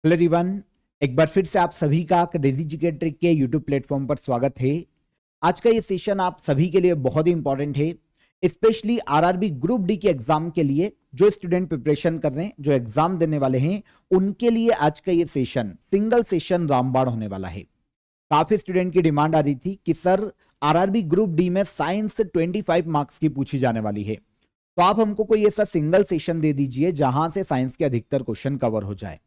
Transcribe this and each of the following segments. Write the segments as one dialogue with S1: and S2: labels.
S1: Hello everyone, एक बार फिर से आप सभी का क्रेजी जीके ट्रिक के यूट्यूब प्लेटफॉर्म पर स्वागत है। आज का ये सेशन आप सभी के लिए बहुत ही इंपॉर्टेंट है, स्पेशली आरआरबी ग्रुप डी के एग्जाम के लिए जो स्टूडेंट प्रिपरेशन कर रहे हैं, जो एग्जाम देने वाले हैं, उनके लिए आज का ये सेशन सिंगल सेशन रामबाण होने वाला है। काफी स्टूडेंट की डिमांड आ रही थी कि सर आरआरबी ग्रुप डी में साइंस 25 मार्क्स की पूछी जाने वाली है, तो आप हमको कोई ऐसा सिंगल सेशन दे दीजिए जहां से साइंस के अधिकतर क्वेश्चन कवर हो जाए।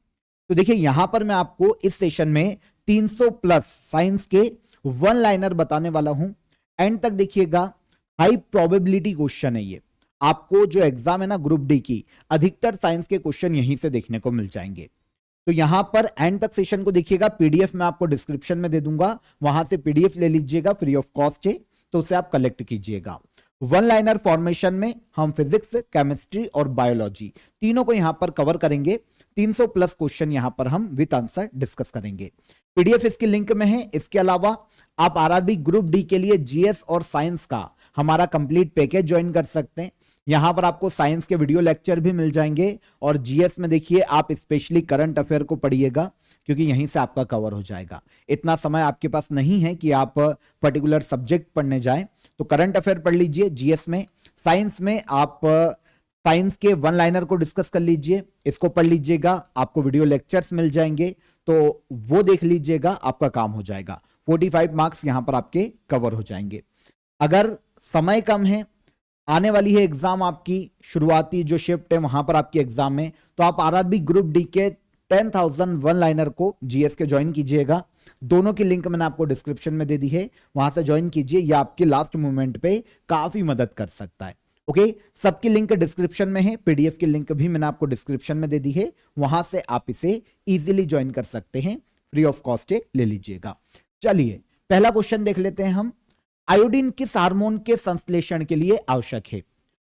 S1: तो देखिए यहां पर मैं आपको इस सेशन में 300 प्लस साइंस के वन लाइनर बताने वाला हूं। एंड तक देखिएगा, हाई प्रोबेबिलिटी क्वेश्चन है ये। आपको जो एग्जाम है ना ग्रुप डी की, अधिकतर साइंस के क्वेश्चन यहीं से देखने को मिल जाएंगे। तो यहां पर एंड तक सेशन को देखिएगा, पीडीएफ मैं आपको डिस्क्रिप्शन में दे दूंगा, वहां से पीडीएफ ले लीजिएगा, फ्री ऑफ कॉस्ट है, तो उसे आप कलेक्ट कीजिएगा। वन लाइनर फॉर्मेशन में हम फिजिक्स, केमिस्ट्री और बायोलॉजी तीनों को यहां पर कवर करेंगे। 300 प्लस क्वेश्चन यहां पर हम विद आंसर डिस्कस करेंगे। पीडीएफ इसकी लिंक में है। इसके अलावा आप आरआरबी ग्रुप डी के लिए जीएस और साइंस का हमारा कंप्लीट पैकेज ज्वाइन कर सकते हैं। यहां पर आपको साइंस के वीडियो लेक्चर भी मिल जाएंगे और जीएस में देखिए आप स्पेशली करंट अफेयर को पढ़िएगा, क्योंकि यहीं से आपका कवर हो जाएगा। इतना समय आपके पास नहीं है कि आप पर्टिकुलर सब्जेक्ट पढ़ने जाएं, तो करंट अफेयर पढ़ लीजिए जीएस में। साइंस में आप साइंस के वन लाइनर को डिस्कस कर लीजिए, इसको पढ़ लीजिएगा, आपको वीडियो लेक्चर्स मिल जाएंगे, तो वो देख लीजिएगा, आपका काम हो जाएगा। 45 मार्क्स यहां पर आपके कवर हो जाएंगे। अगर समय कम है, आने वाली है एग्जाम आपकी, शुरुआती जो शिफ्ट है वहां पर आपकी एग्जाम है, तो आप आरआरबी ग्रुप डी के 10,000 वन लाइनर को जीएस के ज्वाइन कीजिएगा। दोनों की लिंक मैंने आपको डिस्क्रिप्शन में दे दी है, वहां से ज्वाइन कीजिए, यह आपके लास्ट मोमेंट पे काफी मदद कर सकता है। ओके, सबकी लिंक डिस्क्रिप्शन में है, पीडीएफ की लिंक भी मैंने आपको डिस्क्रिप्शन में दे दी है, वहां से आप इसे इजीली ज्वाइन कर सकते हैं, फ्री ऑफ कॉस्ट ले लीजिएगा। चलिए पहला क्वेश्चन देख लेते हैं हम। आयोडीन किस हार्मोन के संश्लेषण के लिए आवश्यक है?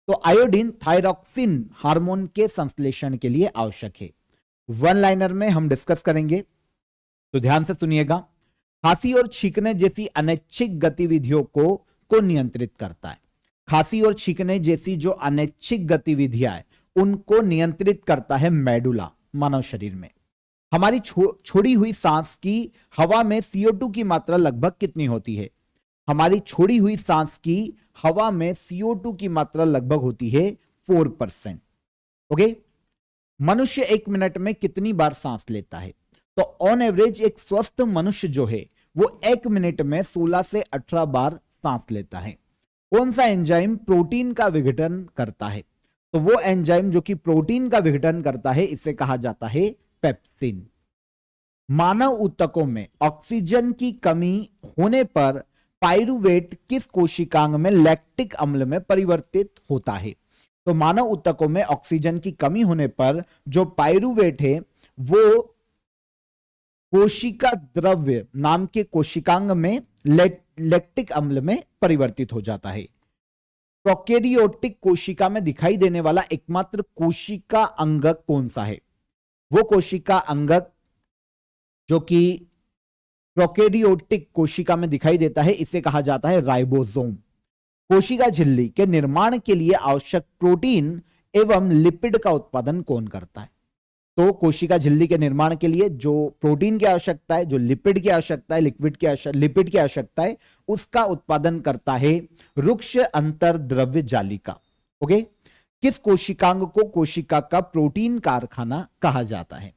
S1: तो आयोडीन थायरॉक्सिन हार्मोन के संश्लेषण के लिए आवश्यक है। वन लाइनर में हम डिस्कस करेंगे, तो ध्यान से सुनिएगा। खांसी और छींकने जैसी अनैच्छिक गतिविधियों को नियंत्रित करता है। खांसी और छींकने जैसी जो अनैच्छिक गतिविधियां हैं उनको नियंत्रित करता है मेडुला, मानव शरीर में। हमारी छोड़ी हुई सांस की हवा में CO2 की मात्रा लगभग कितनी होती है? हमारी छोड़ी हुई सांस की हवा में CO2 की मात्रा लगभग होती है 4%। ओके, मनुष्य 1 मिनट में कितनी बार सांस लेता है? तो ऑन एवरेज एक स्वस्थ मनुष्य जो है वो 1 मिनट में 16 से 18 बार सांस लेता है। कौन सा एंजाइम प्रोटीन का विघटन करता है? तो वो एंजाइम जो कि प्रोटीन का विघटन करता है, इसे कहा जाता है पेप्सिन। मानव ऊतकों में ऑक्सीजन की कमी होने पर पाइरुवेट किस कोशिकांग में लैक्टिक अम्ल में परिवर्तित होता है? तो मानव ऊतकों में ऑक्सीजन की कमी होने पर जो पाइरुवेट है वो कोशिका द्रव्य नाम के कोशिकांग में लैक्टिक अम्ल में परिवर्तित हो जाता है। प्रोकैरियोटिक कोशिका में दिखाई देने वाला एकमात्र कोशिका अंगक कौन सा है? वो कोशिका अंगक जो कि प्रोकैरियोटिक कोशिका में दिखाई देता है, इसे कहा जाता है राइबोसोम। कोशिका झिल्ली के निर्माण के लिए आवश्यक प्रोटीन एवं लिपिड का उत्पादन कौन करता है? तो कोशिका झिल्ली के निर्माण के लिए जो प्रोटीन की आवश्यकता है, जो लिपिड की आवश्यकता है, लिपिड की आवश्यकता है, उसका उत्पादन करता है रुक्ष अंतर्द्रव्य जालिका। ओके, किस कोशिकांग को कोशिका का प्रोटीन कारखाना कहा जाता है?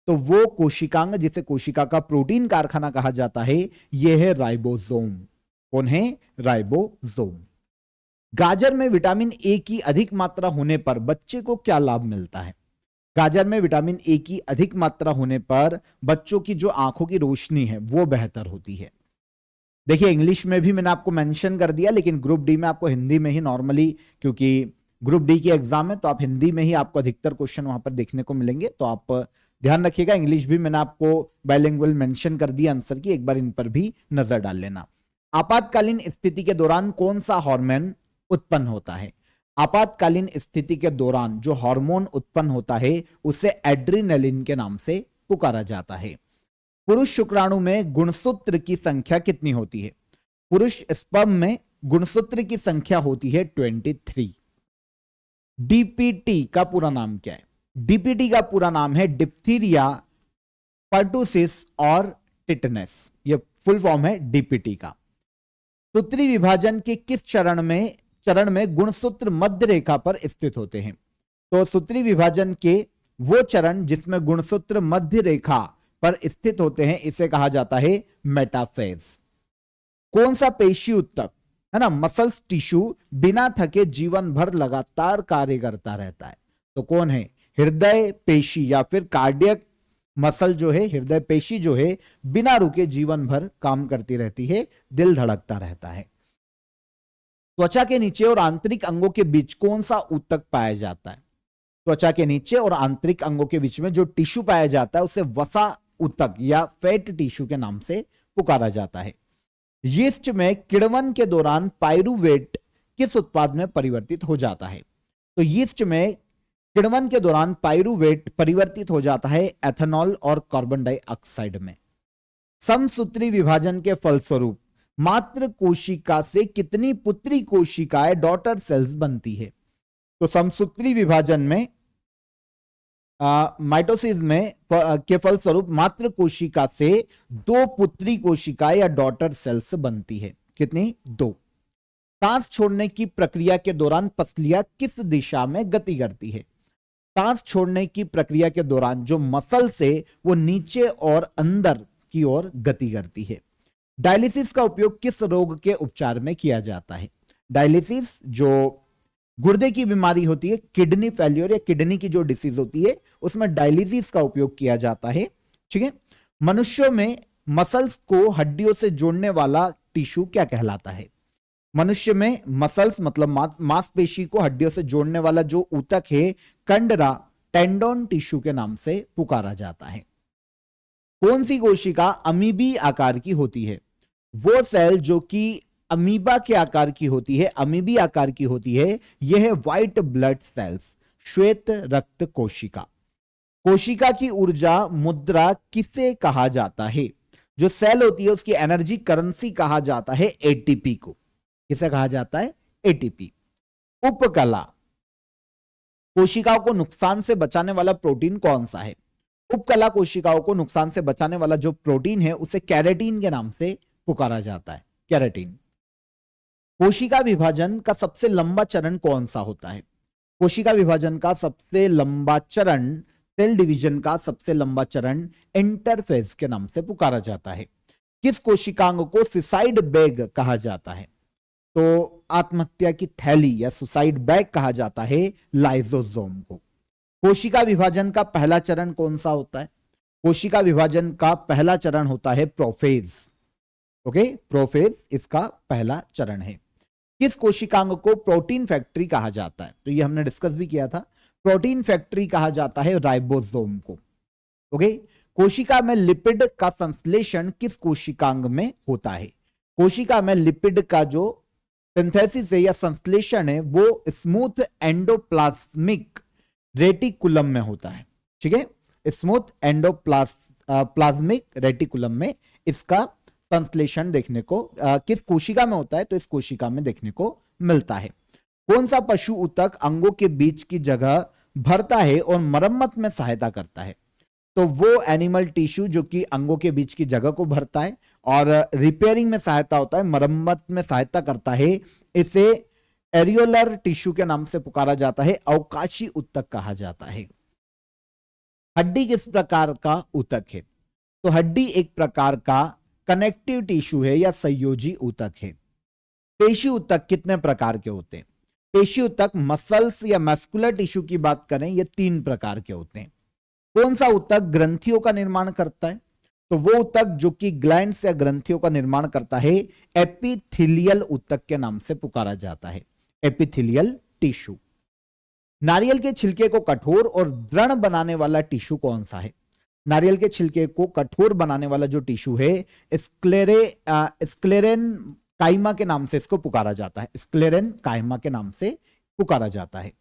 S1: तो वो कोशिकांग जिसे कोशिका का प्रोटीन कारखाना कहा जाता है, यह है राइबोसोम। कौन है? राइबोसोम। गाजर में विटामिन ए की अधिक मात्रा होने पर बच्चे को क्या लाभ मिलता है? गाजर में विटामिन ए की अधिक मात्रा होने पर बच्चों की जो आंखों की रोशनी है वो बेहतर होती है। देखिए इंग्लिश में भी मैंने आपको मेंशन कर दिया, लेकिन ग्रुप डी में आपको हिंदी में ही नॉर्मली, क्योंकि ग्रुप डी की एग्जाम है तो आप हिंदी में ही आपको अधिकतर क्वेश्चन वहां पर देखने को मिलेंगे, तो आप ध्यान रखिएगा। इंग्लिश भी मैंने आपको बाइलिंगुअल मेंशन कर दिया आंसर की, एक बार इन पर भी नजर डाल लेना। आपातकालीन स्थिति के दौरान कौन सा हार्मोन उत्पन्न होता है? आपातकालीन स्थिति के दौरान जो हार्मोन उत्पन्न होता है उसे एड्रिनलिन के नाम से पुकारा जाता है। पुरुष शुक्राणु में गुणसूत्र की संख्या कितनी होती है? पुरुष स्पर्म में गुणसूत्र की संख्या होती है 23। डीपीटी का पूरा नाम क्या है? डीपीटी का पूरा नाम है डिप्थीरिया पर्टुसिस और टिटनेस। ये फुल फॉर्म है डीपीटी का। सूत्री विभाजन के किस चरण में गुणसूत्र मध्य रेखा पर स्थित होते हैं? तो सूत्री विभाजन के वो चरण जिसमें गुणसूत्र मध्य रेखा पर स्थित होते हैं इसे कहा जाता है मेटाफेज। कौन सा पेशी ऊतक, है ना, मसल्स टिश्यू बिना थके जीवन भर लगातार कार्य करता रहता है? तो कौन है? हृदय पेशी या फिर कार्डियक मसल जो है, हृदय पेशी जो है बिना रुके जीवन भर काम करती रहती है, दिल धड़कता रहता है। त्वचा के नीचे और आंतरिक अंगों के बीच कौन सा ऊतक पाया जाता है? त्वचा के नीचे और आंतरिक अंगों के बीच में जो टिश्यू पाया जाता है उसे वसा ऊतक या फैट टिश्यू के नाम से पुकारा जाता है। यीस्ट में किण्वन के दौरान पाइरूवेट किस उत्पाद में परिवर्तित हो जाता है? तो यीस्ट में किण्वन के दौरान पाइरूवेट परिवर्तित हो जाता है एथेनॉल और कार्बन डाइऑक्साइड में। समसूत्री विभाजन के फलस्वरूप मात्र कोशिका से कितनी पुत्री कोशिकाएं, डॉटर सेल्स बनती है? तो समसूत्री विभाजन में माइटोसिस में के फलस्वरूप मात्र कोशिका से 2 पुत्री कोशिकाएं या डॉटर सेल्स बनती है। कितनी? 2। सांस छोड़ने की प्रक्रिया के दौरान पसलियां किस दिशा में गति करती है? सांस छोड़ने की प्रक्रिया के दौरान जो मसल्स है वो नीचे और अंदर की ओर गति करती है। डायलिसिस का उपयोग किस रोग के उपचार में किया जाता है? डायलिसिस जो गुर्दे की बीमारी होती है, किडनी फेल्योर या किडनी की जो डिसीज होती है उसमें डायलिसिस का उपयोग किया जाता है। ठीक है। मनुष्यों में मसल्स को हड्डियों से जोड़ने वाला टिश्यू क्या कहलाता है? मनुष्य में मसल्स मतलब मांसपेशी को हड्डियों से जोड़ने वाला जो ऊतक है कंडरा, टेंडोन टिश्यू के नाम से पुकारा जाता है। कौन सी कोशिका अमीबी आकार की होती है? वो सेल जो कि अमीबा के आकार की होती है, अमीबी आकार की होती है, यह है व्हाइट ब्लड सेल्स, श्वेत रक्त कोशिका। कोशिका की ऊर्जा मुद्रा किसे कहा जाता है? जो सेल होती है उसकी एनर्जी करेंसी कहा जाता है एटीपी को। किसे कहा जाता है? एटीपी। उपकला, कोशिकाओं को नुकसान से बचाने वाला प्रोटीन कौन सा है? उपकला कोशिकाओं को नुकसान से बचाने वाला जो प्रोटीन है उसे कैरेटीन के नाम से पुकारा जाता है, कैरेटीन। कोशिका विभाजन का सबसे लंबा चरण कौन सा होता है? कोशिका विभाजन का सबसे लंबा चरण, सेल डिवीजन का सबसे लंबा चरण इंटरफेज के नाम से पुकारा जाता है। किस कोशिकांग को सुसाइड बैग कहा जाता है? तो आत्महत्या की थैली या सुसाइड बैग कहा जाता है लाइसोसोम को। कोशिका विभाजन का पहला चरण कौन सा होता है? कोशिका विभाजन का पहला चरण होता है प्रोफेज। ओके, प्रोफेज इसका पहला चरण है। किस कोशिकांग को प्रोटीन फैक्ट्री कहा जाता है? तो ये हमने डिस्कस भी किया था। प्रोटीन फैक्ट्री कहा जाता है राइबोसोम को। ओके, कोशिका में लिपिड का संश्लेषण किस कोशिकांग में होता है? कोशिका में लिपिड का जो सिंथेसिस है या संश्लेषण है वो स्मूथ एंडोप्लाज्मिक रेटिकुलम में होता है। ठीक है, स्मूथ एंडोप्लाज्मिक रेटिकुलम में इसका संश्लेषण देखने को किस कोशिका में होता है? तो इस कोशिका में देखने को मिलता है। कौन सा पशु ऊतक अंगों के बीच की जगह भरता है और मरम्मत में सहायता करता है? तो वो एनिमल टिश्यू जो कि अंगों के बीच की जगह को भरता है और रिपेयरिंग में सहायता होता है, मरम्मत में सहायता करता है, इसे एरियोलर टिश्यू के नाम से पुकारा जाता है, अवकाशी ऊतक कहा जाता है। हड्डी किस प्रकार का ऊतक है? तो हड्डी एक प्रकार का कनेक्टिव टिश्यू है या संयोजी ऊतक है। पेशी ऊतक कितने प्रकार के होते हैं? पेशी ऊतक मसल्स या मस्कुलर टिश्यू की बात करें ये 3 प्रकार के होते हैं। कौन सा ऊतक ग्रंथियों का निर्माण करता है? तो वो ऊतक जो कि ग्लैंड्स या ग्रंथियों का निर्माण करता है एपिथेलियल ऊतक के नाम से पुकारा जाता है, एपिथेलियल टिश्यू। नारियल के छिलके को कठोर और दृढ़ बनाने वाला टिश्यू कौन सा है? नारियल के छिलके को कठोर बनाने वाला जो टिश्यू है स्क्लेरेन काइमा के नाम से इसको पुकारा जाता है, स्क्लेरेन काइमा के नाम से पुकारा जाता है।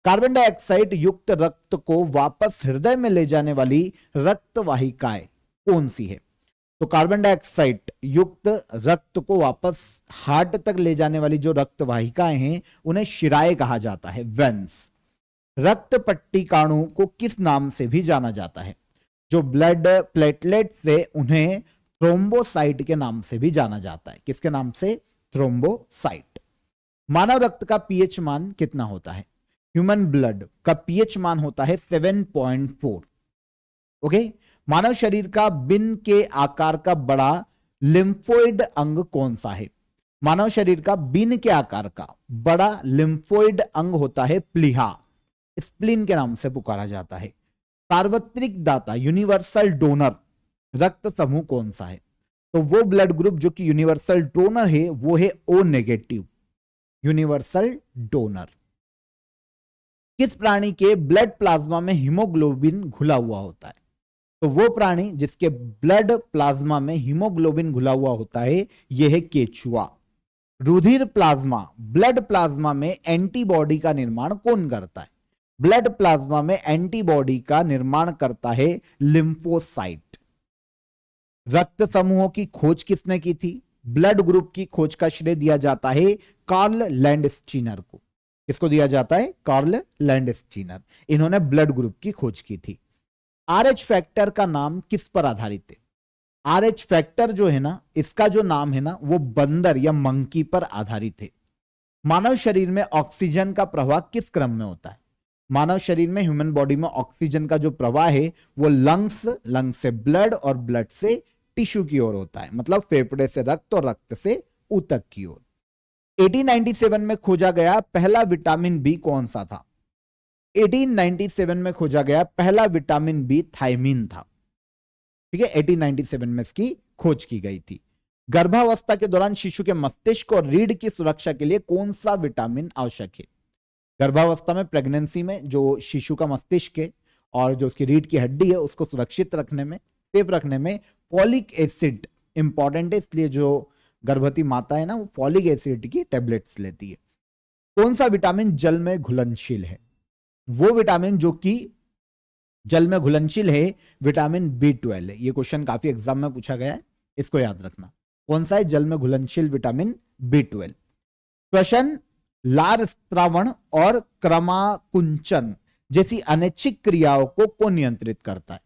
S1: कार्बन डाइऑक्साइड युक्त रक्त को वापस हृदय में ले जाने वाली रक्त वाहिकाएं कौन सी है? तो कार्बन डाइऑक्साइड युक्त रक्त को वापस हार्ट तक ले जाने वाली जो रक्त वाहिकाएं हैं उन्हें शिराएं कहा जाता है, वेन्स। रक्त पट्टिकाणु को किस नाम से भी जाना जाता है? जो ब्लड प्लेटलेट से उन्हें थ्रोम्बोसाइट के नाम से भी जाना जाता है। किसके नाम से? थ्रोम्बोसाइट। मानव रक्त का पीएच मान कितना होता है? ह्यूमन ब्लड का पीएच मान होता है 7.4। ओके। मानव शरीर का बिन के आकार का बड़ा लिम्फोइड अंग कौन सा है? मानव शरीर का बिन के आकार का बड़ा लिम्फोइड अंग होता है प्लीहा, स्प्लीन के नाम से पुकारा जाता है। सार्वत्रिक दाता यूनिवर्सल डोनर रक्त समूह कौन सा है? तो वो ब्लड ग्रुप जो कि यूनिवर्सल डोनर है वो है ओ नेगेटिव, यूनिवर्सल डोनर। किस प्राणी के ब्लड प्लाज्मा में हीमोग्लोबिन घुला हुआ होता है? तो वो प्राणी जिसके ब्लड प्लाज्मा में हीमोग्लोबिन घुला हुआ होता है यह है केचुआ। रुधिर प्लाज्मा, ब्लड प्लाज्मा में एंटीबॉडी का निर्माण कौन करता है? ब्लड प्लाज्मा में एंटीबॉडी का निर्माण करता है लिम्फोसाइट। रक्त समूहों की खोज किसने की थी? ब्लड ग्रुप की खोज का श्रेय दिया जाता है कार्ल लैंडस्टीनर को। किसको दिया जाता है? Karl Landsteiner. इन्होंने ब्लड ग्रुप की खोज की थी। आरएच फैक्टर का नाम किस पर आधारित है? आरएच फैक्टर जो है ना, इसका जो नाम है ना वो बंदर या मंकी पर आधारित है। मानव शरीर में ऑक्सीजन का प्रवाह किस क्रम में होता है? मानव शरीर में, ह्यूमन बॉडी में ऑक्सीजन का जो प्रवाह है वो लंग्स से ब्लड और ब्लड से टिश्यू की ओर होता है, मतलब फेफड़े से रक्त और रक्त से ऊतक की ओर। 1897 में खोजा गया पहला विटामिन बी कौन सा था? 1897 में खोजा गया पहला विटामिन बी थायमीन था। ठीक है, 1897 में इसकी खोज की गई थी। गर्भावस्था के दौरान शिशु के मस्तिष्क और रीढ़ की सुरक्षा के लिए कौन सा विटामिन आवश्यक है? गर्भावस्था में, प्रेगनेंसी में जो शिशु का मस्तिष्क है और जो उसकी रीढ़ की हड्डी है उसको सुरक्षित रखने में, सेफ रखने में फॉलिक एसिड इंपॉर्टेंट है, इसलिए जो गर्भवती माता है ना वो फॉलिक एसिड की टेबलेट्स लेती है। कौन सा विटामिन जल में घुलनशील है? वो विटामिन जो कि जल में घुलनशील है विटामिन B12 है। ये क्वेश्चन काफी एग्जाम में पूछा गया है, इसको याद रखना। कौन सा है जल में घुलनशील विटामिन B12? श्वसन, लार स्त्रावण और क्रमाकुंचन जैसी अनैच्छिक क्रियाओं को कौन नियंत्रित करता है?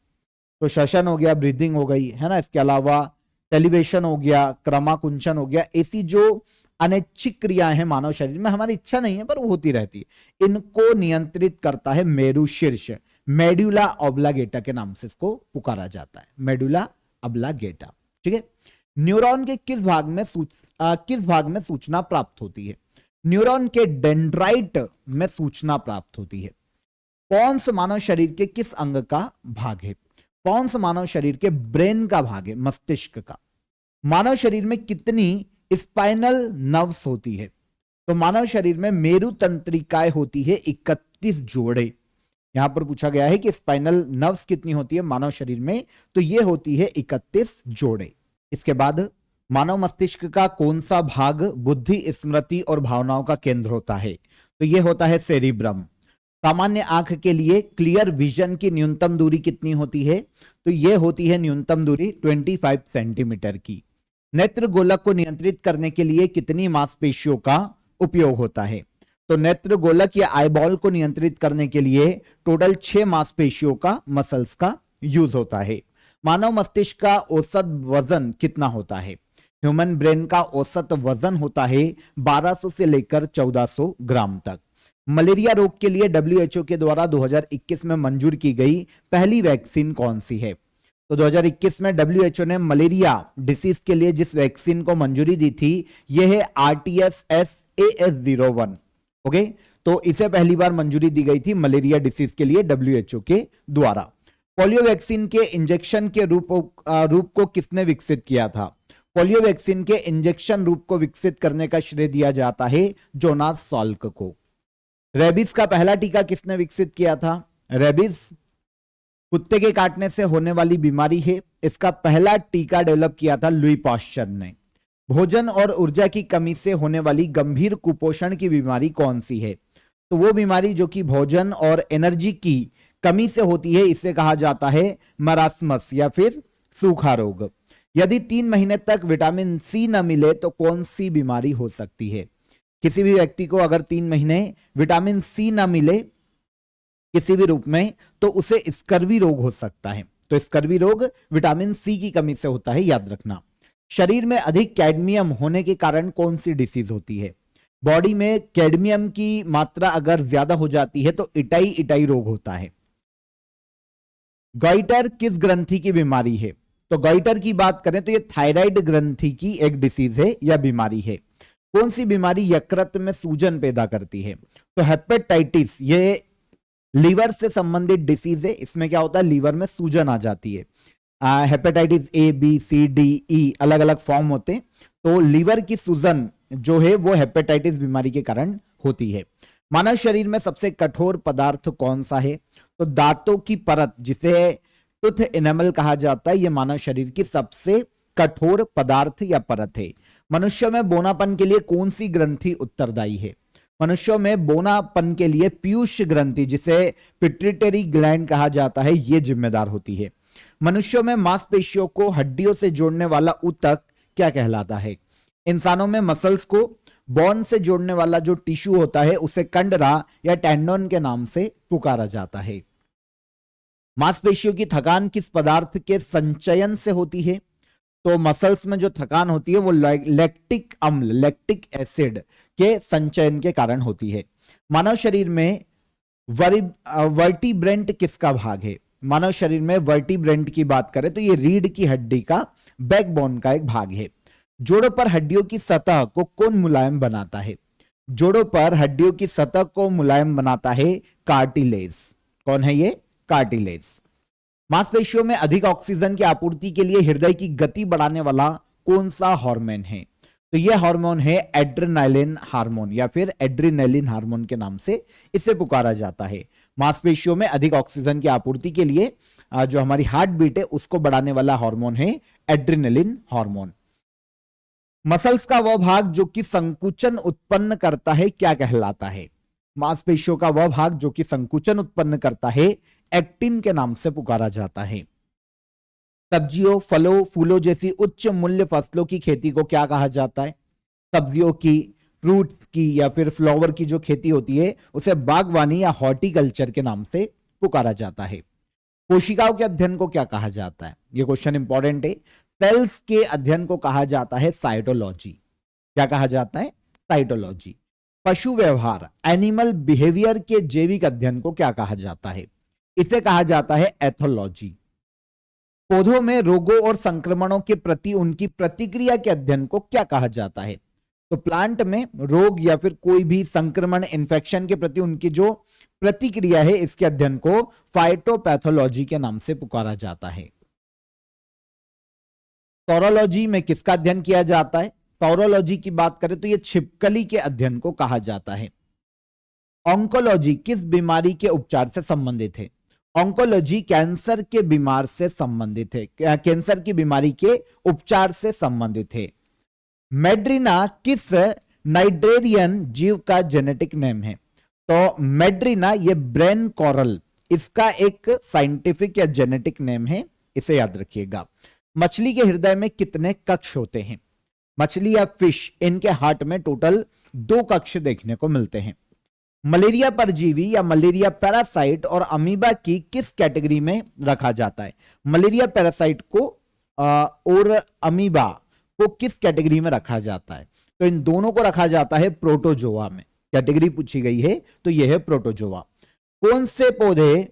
S1: तो श्वसन हो गया, ब्रीदिंग हो गई है ना, इसके अलावा टेलीवेशन हो गया, क्रमाकुंचन हो गया। ऐसी जो अनैच्छिक क्रियाएं हैं मानव शरीर में, हमारी इच्छा नहीं है पर वो होती रहती है, इनको नियंत्रित करता है मेरु शीर्ष, मेडुला ऑब्लागेटा के नाम से इसको पुकारा जाता है, मेडुला ऑब्लागेटा। ठीक है। न्यूरॉन के किस भाग में सूचना प्राप्त होती है? न्यूरॉन के डेंड्राइट में सूचना प्राप्त होती है। पॉन्स मानव शरीर के किस अंग का भाग है? पॉन्स मानव शरीर के ब्रेन का भाग है, मस्तिष्क का। मानव शरीर में कितनी स्पाइनल नर्व्स होती है? तो मानव शरीर में मेरु तंत्रिकाएं होती है 31 जोड़े। यहां पर पूछा गया है कि स्पाइनल नर्व्स कितनी होती है मानव शरीर में, तो ये होती है 31 जोड़े। इसके बाद मानव मस्तिष्क का कौन सा भाग बुद्धि, स्मृति और भावनाओं का केंद्र होता है? तो ये होता है सेरिब्रम। सामान्य आंख के लिए क्लियर विजन की न्यूनतम दूरी कितनी होती है? तो ये होती है न्यूनतम दूरी 25 सेंटीमीटर की। नेत्र गोलक को नियंत्रित करने के लिए कितनी मांसपेशियों का उपयोग होता है? तो नेत्र गोलक या आईबॉल को नियंत्रित करने के लिए टोटल 6 मांसपेशियों का, मसल्स का यूज होता है। मानव मस्तिष्क का औसत वजन कितना होता है? ह्यूमन ब्रेन का औसत वजन होता है 1200 से लेकर 1400 ग्राम तक। मलेरिया रोग के लिए WHO के द्वारा 2021 में मंजूर की गई पहली वैक्सीन कौन सी है? तो 2021 में WHO ने मलेरिया डिसीज के लिए जिस वैक्सीन को मंजूरी दी थी यह है RTS-AS01। ओके, तो इसे पहली बार मंजूरी दी गई थी मलेरिया डिसीज के लिए WHO के द्वारा। पोलियो वैक्सीन के इंजेक्शन के रूप को किसने विकसित किया था? पोलियो वैक्सीन के इंजेक्शन रूप को विकसित करने का श्रेय दिया जाता है जोनास साल्क को। रेबीज का पहला टीका किसने विकसित किया था? रेबीज कुत्ते के काटने से होने वाली बीमारी है, इसका पहला टीका डेवलप किया था लुई पाश्चर ने। भोजन और ऊर्जा की कमी से होने वाली गंभीर कुपोषण की बीमारी कौन सी है? तो वो बीमारी जो कि भोजन और एनर्जी की कमी से होती है, इसे कहा जाता है मरास्मस या फिर सूखा रोग। यदि 3 महीने तक विटामिन सी न मिले तो कौन सी बीमारी हो सकती है? किसी भी व्यक्ति को अगर 3 महीने विटामिन सी न मिले किसी भी रूप में तो उसे स्कर्वी रोग हो सकता है। तो स्कर्वी रोग विटामिन सी की कमी से होता है, याद रखना। शरीर में अधिक कैडमियम होने के कारण कौन सी डिसीज होती है? बॉडी में कैडमियम की मात्रा अगर ज्यादा हो जाती है तो इटाई रोग होता है। गॉइटर किस ग्रंथि की बीमारी है? तो गॉइटर की बात करें तो ये थायराइड ग्रंथि की एक डिसीज है या बीमारी है। कौन सी बीमारी यकृत में सूजन पैदा करती है? तो हेपेटाइटिस, ये लीवर से संबंधित डिसीज है। इसमें क्या होता है, लीवर में सूजन आ जाती है। Hepatitis A B C D E अलग अलग फॉर्म होते हैं, तो लीवर की सूजन जो है वो हेपेटाइटिस बीमारी के कारण होती है। मानव शरीर में सबसे कठोर पदार्थ कौन सा है? तो दांतों की परत, जिसे टूथ एनामल कहा जाता है, यह मानव शरीर की सबसे कठोर पदार्थ या परत है। मनुष्य में बोनापन के लिए कौन सी ग्रंथि उत्तरदायी है? मनुष्यों में बोनापन के लिए पीयूष ग्रंथि, जिसे पिट्यूटरी ग्लैंड कहा जाता है, यह जिम्मेदार होती है। मनुष्यों में मांसपेशियों को हड्डियों से जोड़ने वाला ऊतक क्या कहलाता है? इंसानों में मसल्स को बोन से जोड़ने वाला जो टिश्यू होता है उसे कंडरा या टेंडोन के नाम से पुकारा जाता है। मांसपेशियों की थकान किस पदार्थ के संचयन से होती है? तो मसल्स में जो थकान होती है वो लैक्टिक अम्ल, लैक्टिक एसिड के संचयन के कारण होती है। मानव शरीर में वर्टिब्रेंट किसका भाग है? मानव शरीर में वर्टिब्रेंट की बात करें तो ये रीढ़ की हड्डी का बैकबोन का एक भाग है। जोड़ों पर हड्डियों की सतह को कौन मुलायम बनाता है? जोड़ों पर हड्डियों की सतह को मुलायम बनाता है कार्टिलेज। कौन है ये? कार्टिलेज। मांसपेशियों में अधिक ऑक्सीजन की आपूर्ति के लिए हृदय की गति बढ़ाने वाला कौन सा हार्मोन है? तो यह हार्मोन है एड्रेनालिन हार्मोन या फिर एड्रेनालिन हार्मोन के नाम से इसे पुकारा जाता है। मांसपेशियों में अधिक ऑक्सीजन की आपूर्ति के लिए जो हमारी हार्ट बीट है उसको बढ़ाने वाला हार्मोन है एड्रेनालिन हार्मोन। मसल्स का वह भाग जो कि संकुचन उत्पन्न करता है क्या कहलाता है? मांसपेशियों का वह भाग जो कि संकुचन उत्पन्न करता है एक्टिन के नाम से पुकारा जाता है। सब्जियों, फलों, फूलों जैसी उच्च मूल्य फसलों की खेती को क्या कहा जाता है? सब्जियों की, फ्रूट्स की या फिर फ्लावर की जो खेती होती है उसे बागवानी या हॉर्टिकल्चर के नाम से पुकारा जाता है। कोशिकाओं के अध्ययन को क्या कहा जाता है? यह क्वेश्चन इंपॉर्टेंट है। सेल्स के अध्ययन को कहा जाता है साइटोलॉजी। क्या कहा जाता है? साइटोलॉजी। पशु व्यवहार, एनिमल बिहेवियर के जैविक अध्ययन को क्या कहा जाता है? इसे कहा जाता है एथोलॉजी। पौधों में रोगों और संक्रमणों के प्रति उनकी प्रतिक्रिया के अध्ययन को क्या कहा जाता है? तो प्लांट में रोग या फिर कोई भी संक्रमण, इन्फेक्शन के प्रति उनकी जो प्रतिक्रिया है इसके अध्ययन को फाइटोपैथोलॉजी के नाम से पुकारा जाता है। सौरोलॉजी में किसका अध्ययन किया जाता है? सौरोलॉजी की बात करें तो यह छिपकली के अध्ययन को कहा जाता है। ऑन्कोलॉजी किस बीमारी के उपचार से संबंधित है? ऑन्कोलॉजी कैंसर के बीमार से संबंधित है, कैंसर की बीमारी के उपचार से संबंधित है। मेड्रीना किस नाइड्रेरियन जीव का जेनेटिक नेम है? तो मेड्रीना ये ब्रेन कोरल, इसका एक साइंटिफिक या जेनेटिक नेम है, इसे याद रखिएगा। मछली के हृदय में कितने कक्ष होते हैं? मछली या फिश, इनके हार्ट में टोटल 2 कक्ष देखने को मिलते हैं। मलेरिया परजीवी या मलेरिया पैरासाइट और अमीबा की किस कैटेगरी में रखा जाता है? मलेरिया पैरासाइट को और अमीबा को किस कैटेगरी में रखा जाता है? तो इन दोनों को रखा जाता है प्रोटोजोआ में। कैटेगरी पूछी गई है तो यह है प्रोटोजोआ। कौन से पौधे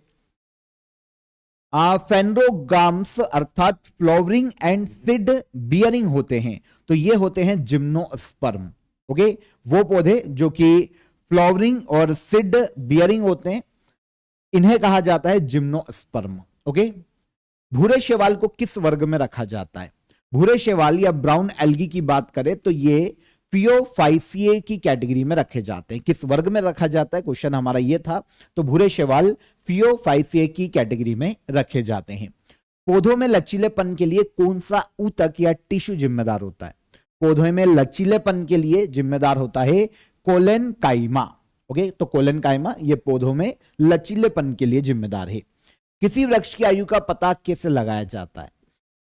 S1: फेनरोगाम्स अर्थात फ्लावरिंग एंड सीड बियरिंग होते हैं? तो ये होते हैं जिम्नोस्पर्म। ओके, वो पौधे जो कि फ्लावरिंग और सीड बियरिंग होते हैं इन्हें कहा जाता है जिम्नोस्पर्म। ओके, भूरे शैवाल को किस वर्ग में रखा जाता है? भूरे शैवाल या ब्राउन एल्गी की बात करें तो ये फियोफाइसिए की कैटेगरी में रखे जाते हैं। किस वर्ग में रखा जाता है, क्वेश्चन हमारा ये था। तो भूरे शैवाल फियोफाइसिए की कैटेगरी में रखे जाते हैं। पौधों में लचीलेपन के लिए कौन सा ऊतक या टिश्यू जिम्मेदार होता है? पौधों में लचीलेपन के लिए जिम्मेदार होता है कोलेनकाइमा। ओके, तो कोलेनकाइमा ये पौधों में लचीलेपन के लिए जिम्मेदार है। किसी वृक्ष की आयु का पता कैसे लगाया जाता है?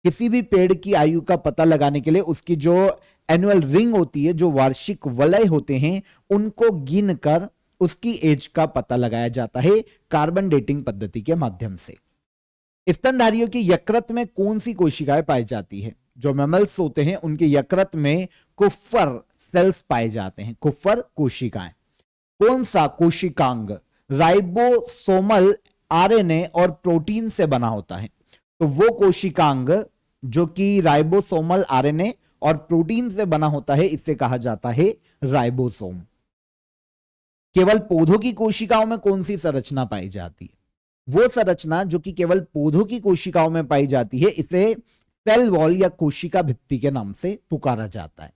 S1: किसी भी पेड़ की आयु का पता लगाने के लिए उसकी जो एनुअल रिंग होती है, जो वार्षिक वलय होते हैं, उनको गिनकर उसकी एज का पता लगाया जाता है कार्बन डेटिंग पद्धति के माध्यम से। स्तनधारियों की यकृत में कौन सी कोशिकाएं पाई जाती है? जो मैमल्स होते हैं उनके यकृत में कुफ्फर सेल्स पाए जाते हैं, कुफ्फर कोशिकाएं। कौन सा कोशिकांग राइबोसोमल आरएनए और प्रोटीन से बना होता है? तो वो कोशिकांग जो कि राइबोसोमल आरएनए और प्रोटीन से बना होता है, इसे कहा जाता है राइबोसोम। केवल पौधों की कोशिकाओं में कौन सी संरचना पाई जाती है? वो संरचना जो कि केवल पौधों की कोशिकाओं में पाई जाती है, इसे सेल वॉल या कोशिका भित्ति के नाम से पुकारा जाता है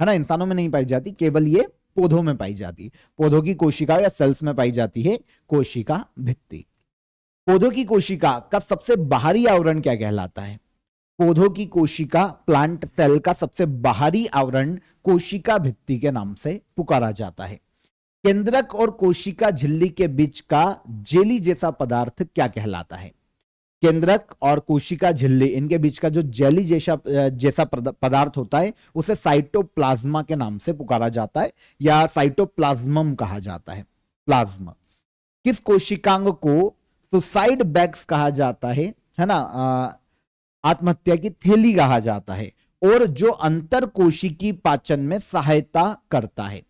S1: ना। इंसानों में नहीं पाई जाती, केवल ये पौधों में पाई जाती है। पौधों की कोशिका या सेल्स में पाई जाती है कोशिका भित्ति। पौधों की कोशिका का सबसे बाहरी आवरण क्या कहलाता है? पौधों की कोशिका, प्लांट सेल का सबसे बाहरी आवरण कोशिका भित्ति के नाम से पुकारा जाता है। केंद्रक और कोशिका झिल्ली के बीच का जेली जैसा पदार्थ क्या कहलाता है? केंद्रक और कोशिका झिल्ली, इनके बीच का जो जेली जैसा पदार्थ होता है, उसे साइटोप्लाज्मा के नाम से पुकारा जाता है या साइटोप्लाज्मम कहा जाता है। प्लाज्मा। किस कोशिकांग को सुसाइड बैग्स कहा जाता है ना, आत्महत्या की थैली कहा जाता है, और जो अंतर कोशिकी पाचन में सहायता करता है?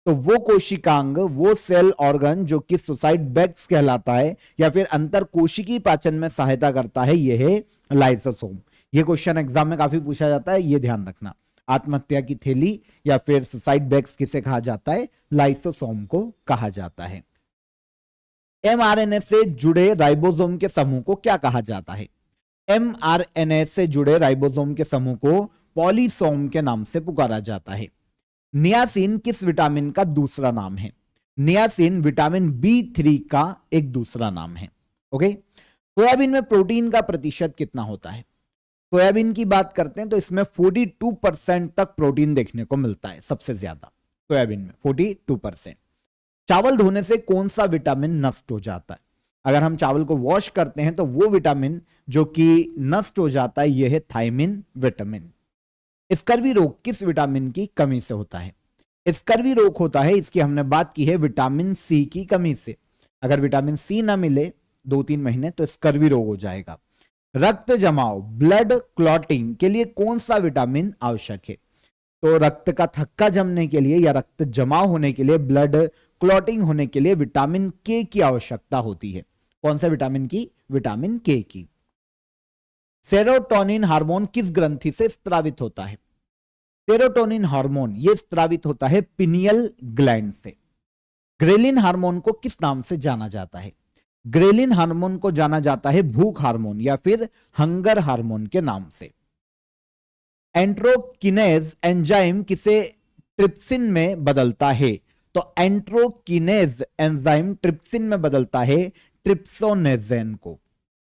S1: तो वो कोशिकांग, वो सेल ऑर्गन जो कि सुसाइड बैग्स कहलाता है या फिर अंतर कोशिकी पाचन में सहायता करता है, यह है लाइसोसोम। ये क्वेश्चन एग्जाम में काफी पूछा जाता है, ये ध्यान रखना। आत्महत्या की थैली या फिर सुसाइड बैग्स किसे कहा जाता है? लाइसोसोम को कहा जाता है। एमआरएनए से जुड़े राइबोसोम के समूह को क्या कहा जाता है? एमआरएनए से जुड़े राइबोसोम के समूह को पॉलीसोम के नाम से पुकारा जाता है। नियासिन किस विटामिन का दूसरा नाम है? नियासिन विटामिन B3 का एक दूसरा नाम है। ओके। सोयाबीन में प्रोटीन का प्रतिशत कितना होता है? सोयाबीन की बात करते हैं तो इसमें 42% तक प्रोटीन देखने को मिलता है, सबसे ज्यादा सोयाबीन में 42%। चावल धोने से कौन सा विटामिन नष्ट हो जाता है? अगर हम चावल को वॉश करते हैं तो वो विटामिन जो कि नष्ट हो जाता है, यह है थायमिन विटामिन। स्कर्वी रोग किस विटामिन की कमी से होता है? स्कर्वी रोग होता है, इसकी हमने बात की है, विटामिन सी की कमी से। अगर विटामिन सी ना मिले 2-3 महीने तो स्कर्वी रोग हो जाएगा। रक्त जमाव, ब्लड क्लॉटिंग के लिए कौन सा विटामिन आवश्यक है? तो रक्त का थक्का जमने के लिए या रक्त जमाव होने के लिए, ब्लड क्लॉटिंग होने के लिए विटामिन के की आवश्यकता होती है। कौन सा विटामिन की? विटामिन के की। सेरोटोनिन हार्मोन किस ग्रंथि से स्त्रावित होता है? सेरोटोनिन हार्मोन ये स्त्रावित होता है पिनियल ग्लैंड से। ग्रेलिन हार्मोन को किस नाम से जाना जाता है? ग्रेलिन हार्मोन को जाना जाता है भूख हार्मोन या फिर हंगर हार्मोन के नाम से। एंट्रोकिनेज एंजाइम किसे ट्रिप्सिन में बदलता है? तो एंट्रोकिनेज एंजाइम ट्रिप्सिन में बदलता है ट्रिप्सोनेजेन को।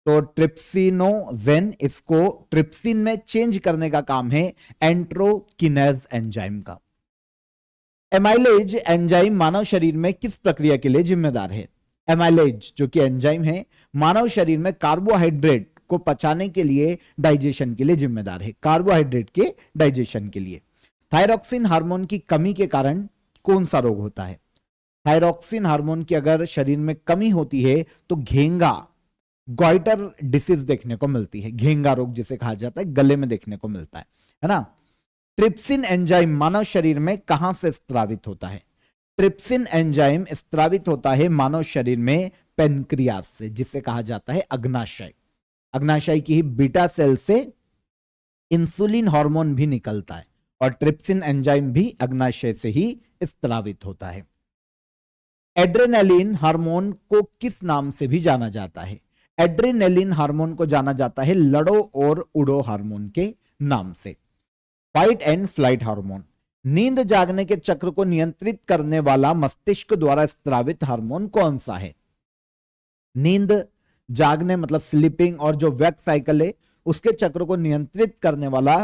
S1: तो ट्रिप्सिनोजेन, इसको ट्रिप्सिन में चेंज करने का काम है एंट्रोकिनेज एंजाइम का। एमाइलेज एंजाइम मानव शरीर में किस प्रक्रिया के लिए जिम्मेदार है? एमाइलेज जो कि एंजाइम है, मानव शरीर में कार्बोहाइड्रेट को पचाने के लिए, डाइजेशन के लिए जिम्मेदार है, कार्बोहाइड्रेट के डाइजेशन के लिए। थायरॉक्सिन हार्मोन की कमी के कारण कौन सा रोग होता है? थायरॉक्सिन हार्मोन की अगर शरीर में कमी होती है तो घेंगा, गॉइटर डिसीज देखने को मिलती है। घेंगा रोग जिसे कहा जाता है, गले में देखने को मिलता है ना। ट्रिप्सिन एंजाइम मानव शरीर में कहां से स्त्रावित होता है? ट्रिप्सिन एंजाइम स्त्रावित होता है मानव शरीर में पेनक्रियास से, जिसे कहा जाता है अग्नाशय। अग्नाशय की ही बीटा सेल से इंसुलिन हार्मोन भी निकलता है और ट्रिप्सिन एंजाइम भी अग्नाशय से ही स्त्रावित होता है। एड्रेनालिन हार्मोन को किस नाम से भी जाना जाता है? एड्रेनालिन हार्मोन को जाना जाता है लड़ो और उड़ो हार्मोन के नाम से। फाइट एंड फ्लाइट हार्मोन, नींद जागने के चक्र को नियंत्रित करने वाला मस्तिष्क द्वारा स्त्रावित हार्मोन कौन सा है? नींद जागने मतलब स्लीपिंग और जो वेक साइकिल है उसके चक्र को नियंत्रित करने वाला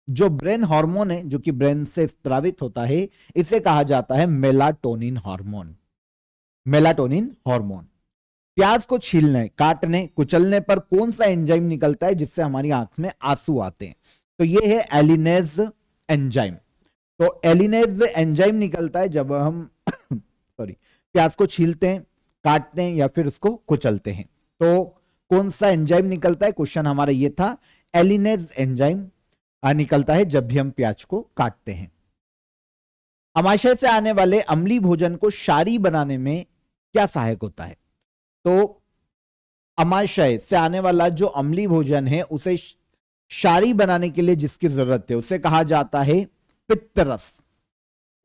S1: जो ब्रेन हार्मोन है, जो कि ब्रेन से स्त्रावित होता है, इसे कहा जाता है मेलाटोनिन हार्मोन। Melatonin hormone. प्याज को छीलने, काटने, कुचलने पर कौन सा एंजाइम निकलता है जिससे हमारी आंख में आंसू आते हैं? तो ये है एलिनेज एंजाइम। तो एलिनेज एंजाइम निकलता है जब हम प्याज को छीलते हैं, काटते हैं या फिर उसको कुचलते हैं। तो कौन सा एंजाइम निकलता है? क्वेश्चन हमारा ये था, एलिनेज एंजाइम निकलता है जब भी हम प्याज को काटते हैं। अमाशय से आने वाले अम्लीय भोजन को क्षारीय बनाने में क्या सहायक होता है? तो अमाशय से आने वाला जो अम्लीय भोजन है उसे क्षारीय बनाने के लिए जिसकी जरूरत है उसे कहा जाता है पित्तरस।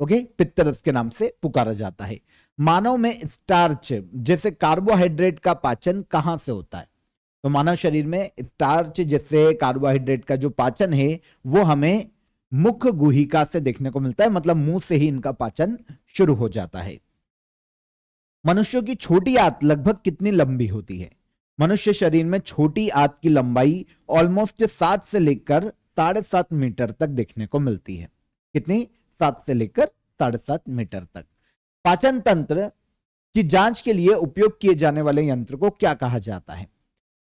S1: ओके, पित्तरस के नाम से पुकारा जाता है। मानव में स्टार्च जैसे कार्बोहाइड्रेट का पाचन कहां से होता है? तो मानव शरीर में स्टार्च जैसे कार्बोहाइड्रेट का जो पाचन है वो हमें मुख गुहिका से देखने को मिलता है, मतलब मुंह से ही इनका पाचन शुरू हो जाता है। मनुष्यों की छोटी आंत लगभग कितनी लंबी होती है? मनुष्य शरीर में छोटी आंत की लंबाई ऑलमोस्ट 7 से लेकर 7.5 मीटर तक देखने को मिलती है। कितनी? 7 से लेकर 7.5 मीटर तक। पाचन तंत्र की जांच के लिए उपयोग किए जाने वाले यंत्र को क्या कहा जाता है?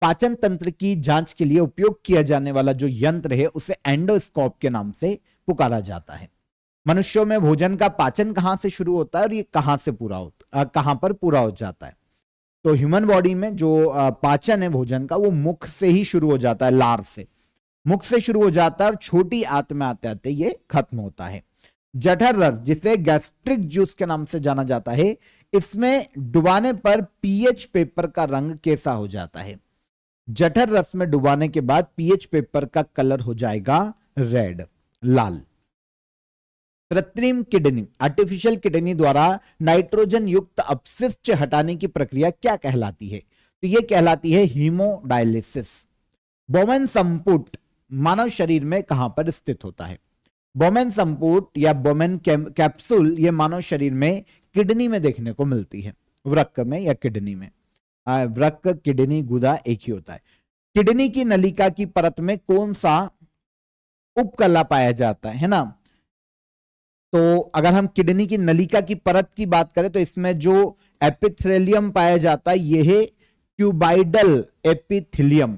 S1: पाचन तंत्र की जांच के लिए उपयोग किया जाने वाला जो यंत्र है उसे एंडोस्कोप के नाम से पुकारा जाता है। मनुष्यों में भोजन का पाचन कहां से शुरू होता है और ये कहां पर पूरा हो जाता है? तो ह्यूमन बॉडी में जो पाचन है भोजन का वो मुख से ही शुरू हो जाता है, लार से मुख से शुरू हो जाता है और छोटी आंत में आते आते ये खत्म होता है। जठर रस जिसे गैस्ट्रिक जूस के नाम से जाना जाता है, इसमें डुबाने पर पीएच पेपर का रंग कैसा हो जाता है? जठर रस में डुबाने के बाद पीएच पेपर का कलर हो जाएगा रेड, लाल। कृत्रिम किडनी आर्टिफिशियल किडनी द्वारा नाइट्रोजन युक्त अपशिष्ट हटाने की प्रक्रिया क्या कहलाती है? तो यह कहलाती है हीमोडायलिसिस। बोमेन संपुट मानव शरीर में कहां पर स्थित होता है? बोमेन संपुट या बोमेन कैप्सूल ये मानव शरीर में किडनी में देखने को मिलती है, वृक्क में या किडनी में। वृक्क, किडनी, गुदा एक ही होता है। किडनी की नलिका की परत में कौन सा उपकला पाया जाता है ना? तो अगर हम किडनी की नलिका की परत की बात करें तो इसमें जो एपिथेलियम पाया जाता है यह है क्यूबाइडल एपिथेलियम।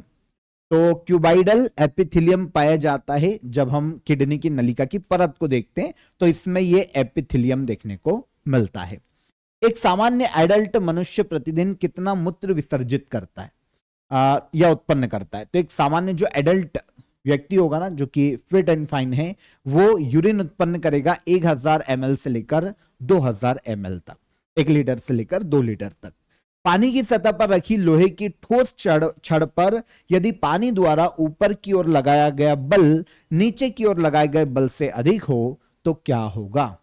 S1: तो क्यूबाइडल एपिथेलियम पाया जाता है जब हम किडनी की नलिका की परत को देखते हैं, तो इसमें यह एपिथेलियम देखने को मिलता है। एक सामान्य एडल्ट मनुष्य प्रतिदिन कितना मूत्र विसर्जित करता है या उत्पन्न करता है? तो एक सामान्य जो एडल्ट व्यक्ति होगा ना, जो कि फिट एंड फाइन है, वो यूरिन उत्पन्न करेगा 1000 ml से लेकर 2000 ml तक, 1 लीटर से लेकर 2 लीटर तक। पानी की सतह पर रखी लोहे की ठोस छड़ पर यदि पानी द्वारा ऊपर की ओर लगाया गया बल नीचे की ओर लगाए गए बल से अधिक हो तो क्या होगा?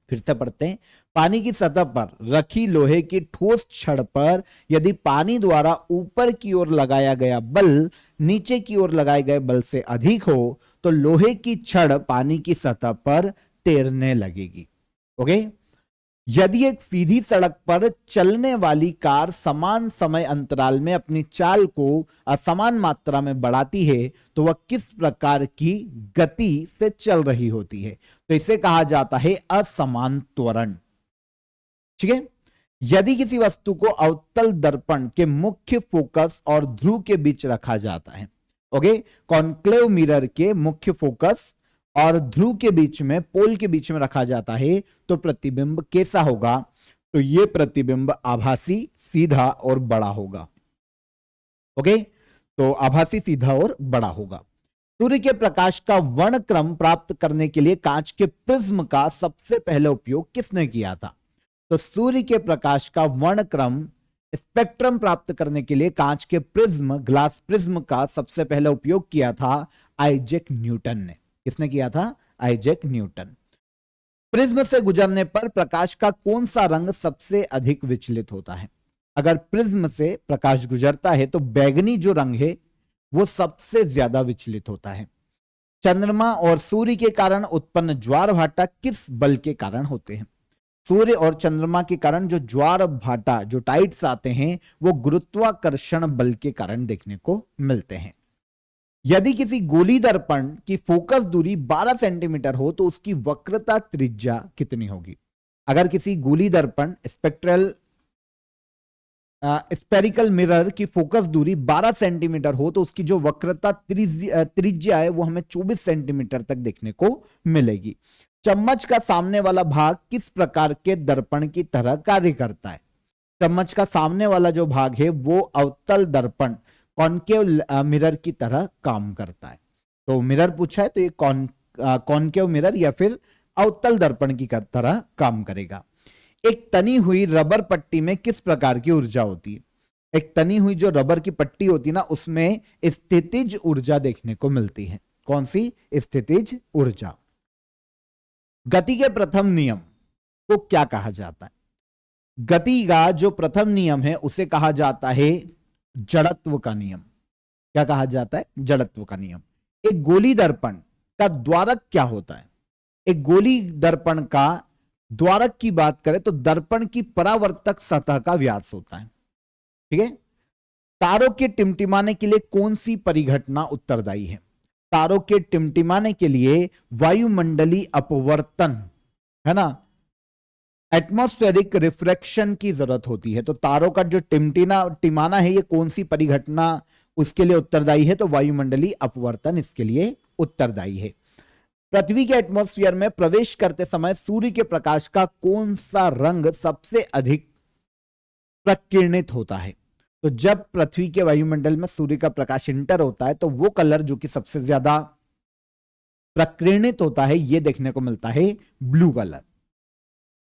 S1: फिर से पढ़ते हैं। पानी की सतह पर रखी लोहे की ठोस छड़ पर यदि पानी द्वारा ऊपर की ओर लगाया गया बल नीचे की ओर लगाए गए बल से अधिक हो तो लोहे की छड़ पानी की सतह पर तैरने लगेगी। ओके, यदि एक सीधी सड़क पर चलने वाली कार समान समय अंतराल में अपनी चाल को असमान मात्रा में बढ़ाती है तो वह किस प्रकार की गति से चल रही होती है? तो इसे कहा जाता है असमान त्वरण। ठीक है। यदि किसी वस्तु को अवतल दर्पण के मुख्य फोकस और ध्रुव के बीच रखा जाता है, ओके, कॉन्क्लेव मिरर के मुख्य फोकस और ध्रुव के बीच में, पोल के बीच में रखा जाता है तो प्रतिबिंब कैसा होगा? तो यह प्रतिबिंब आभासी, सीधा और बड़ा होगा। ओके, तो आभासी, सीधा और बड़ा होगा। सूर्य के प्रकाश का वर्णक्रम प्राप्त करने के लिए कांच के प्रिज्म का सबसे पहले उपयोग किसने किया था? तो सूर्य के प्रकाश का वर्णक्रम, स्पेक्ट्रम प्राप्त करने के लिए कांच के प्रिज्म, ग्लास प्रिज्म का सबसे पहले उपयोग किया था आइजैक न्यूटन ने। किसने किया था? Isaac Newton. प्रिज्म से गुजरने पर प्रकाश का कौन सा रंग सबसे अधिक विचलित होता है? अगर प्रिज्म से प्रकाश गुजरता है तो बैगनी जो रंग है वो सबसे ज्यादा विचलित होता है। चंद्रमा और सूर्य के कारण उत्पन्न ज्वार भाटा किस बल के कारण होते हैं? सूर्य और चंद्रमा के कारण जो ज्वार भाटा, जो टाइड्स आते हैं, वो गुरुत्वाकर्षण बल के कारण देखने को मिलते हैं। यदि किसी गोली दर्पण की फोकस दूरी 12 सेंटीमीटर हो तो उसकी वक्रता त्रिज्या कितनी होगी? अगर किसी गोली दर्पण, स्पेरिकल मिरर की फोकस दूरी 12 सेंटीमीटर हो तो उसकी जो वक्रता त्रिज्या है वो हमें 24 सेंटीमीटर तक देखने को मिलेगी। चम्मच का सामने वाला भाग किस प्रकार के दर्पण की तरह कार्य करता है? चम्मच का सामने वाला जो भाग है वो अवतल दर्पण कॉनकेव मिरर की तरह काम करता है। तो मिरर पूछा है तो ये कॉनकेव मिरर या फिर अवतल दर्पण की तरह काम करेगा। एक तनी हुई रबर पट्टी में किस प्रकार की ऊर्जा होती है? एक तनी हुई जो रबर की पट्टी होती है ना, उसमें स्थितिज ऊर्जा देखने को मिलती है। कौन सी? स्थितिज ऊर्जा। गति के प्रथम नियम को क्या कहा जाता है? गति का जो प्रथम नियम है उसे कहा जाता है जड़त्व का नियम। क्या कहा जाता है? जड़त्व का नियम। एक गोली दर्पण का द्वारक क्या होता है? एक गोली दर्पण का द्वारक की बात करें तो दर्पण की परावर्तक सतह का व्यास होता है। ठीक है। तारों के टिमटिमाने के लिए कौन सी परिघटना उत्तरदायी है? तारों के टिमटिमाने के लिए वायुमंडलीय अपवर्तन, है ना, एटमॉस्फेरिक रिफ्रैक्शन की जरूरत होती है। तो तारों का जो टिमाना है ये कौन सी परिघटना उसके लिए उत्तरदायी है? तो वायुमंडलीय अपवर्तन इसके लिए उत्तरदायी है। पृथ्वी के एटमॉस्फेयर में प्रवेश करते समय सूर्य के प्रकाश का कौन सा रंग सबसे अधिक प्रकीर्णित होता है? तो जब पृथ्वी के वायुमंडल में सूर्य का प्रकाश इंटर होता है तो वो कलर जो कि सबसे ज्यादा प्रकीर्णित होता है ये देखने को मिलता है ब्लू कलर।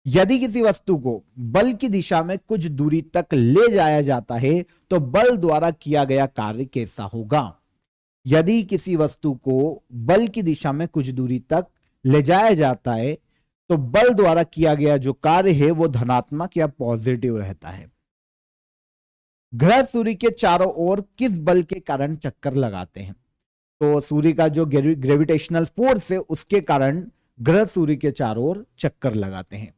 S1: यदि किसी वस्तु को बल की दिशा में कुछ दूरी तक ले जाया जाता है तो बल द्वारा किया गया कार्य कैसा होगा? यदि किसी वस्तु को बल की दिशा में कुछ दूरी तक ले जाया जाता है तो बल द्वारा किया गया जो कार्य है वो धनात्मक या पॉजिटिव रहता है। ग्रह सूर्य के चारों ओर किस बल के कारण चक्कर लगाते हैं? तो सूर्य का जो ग्रेविटेशनल फोर्स है उसके कारण ग्रह सूर्य के चारों ओर चक्कर लगाते हैं।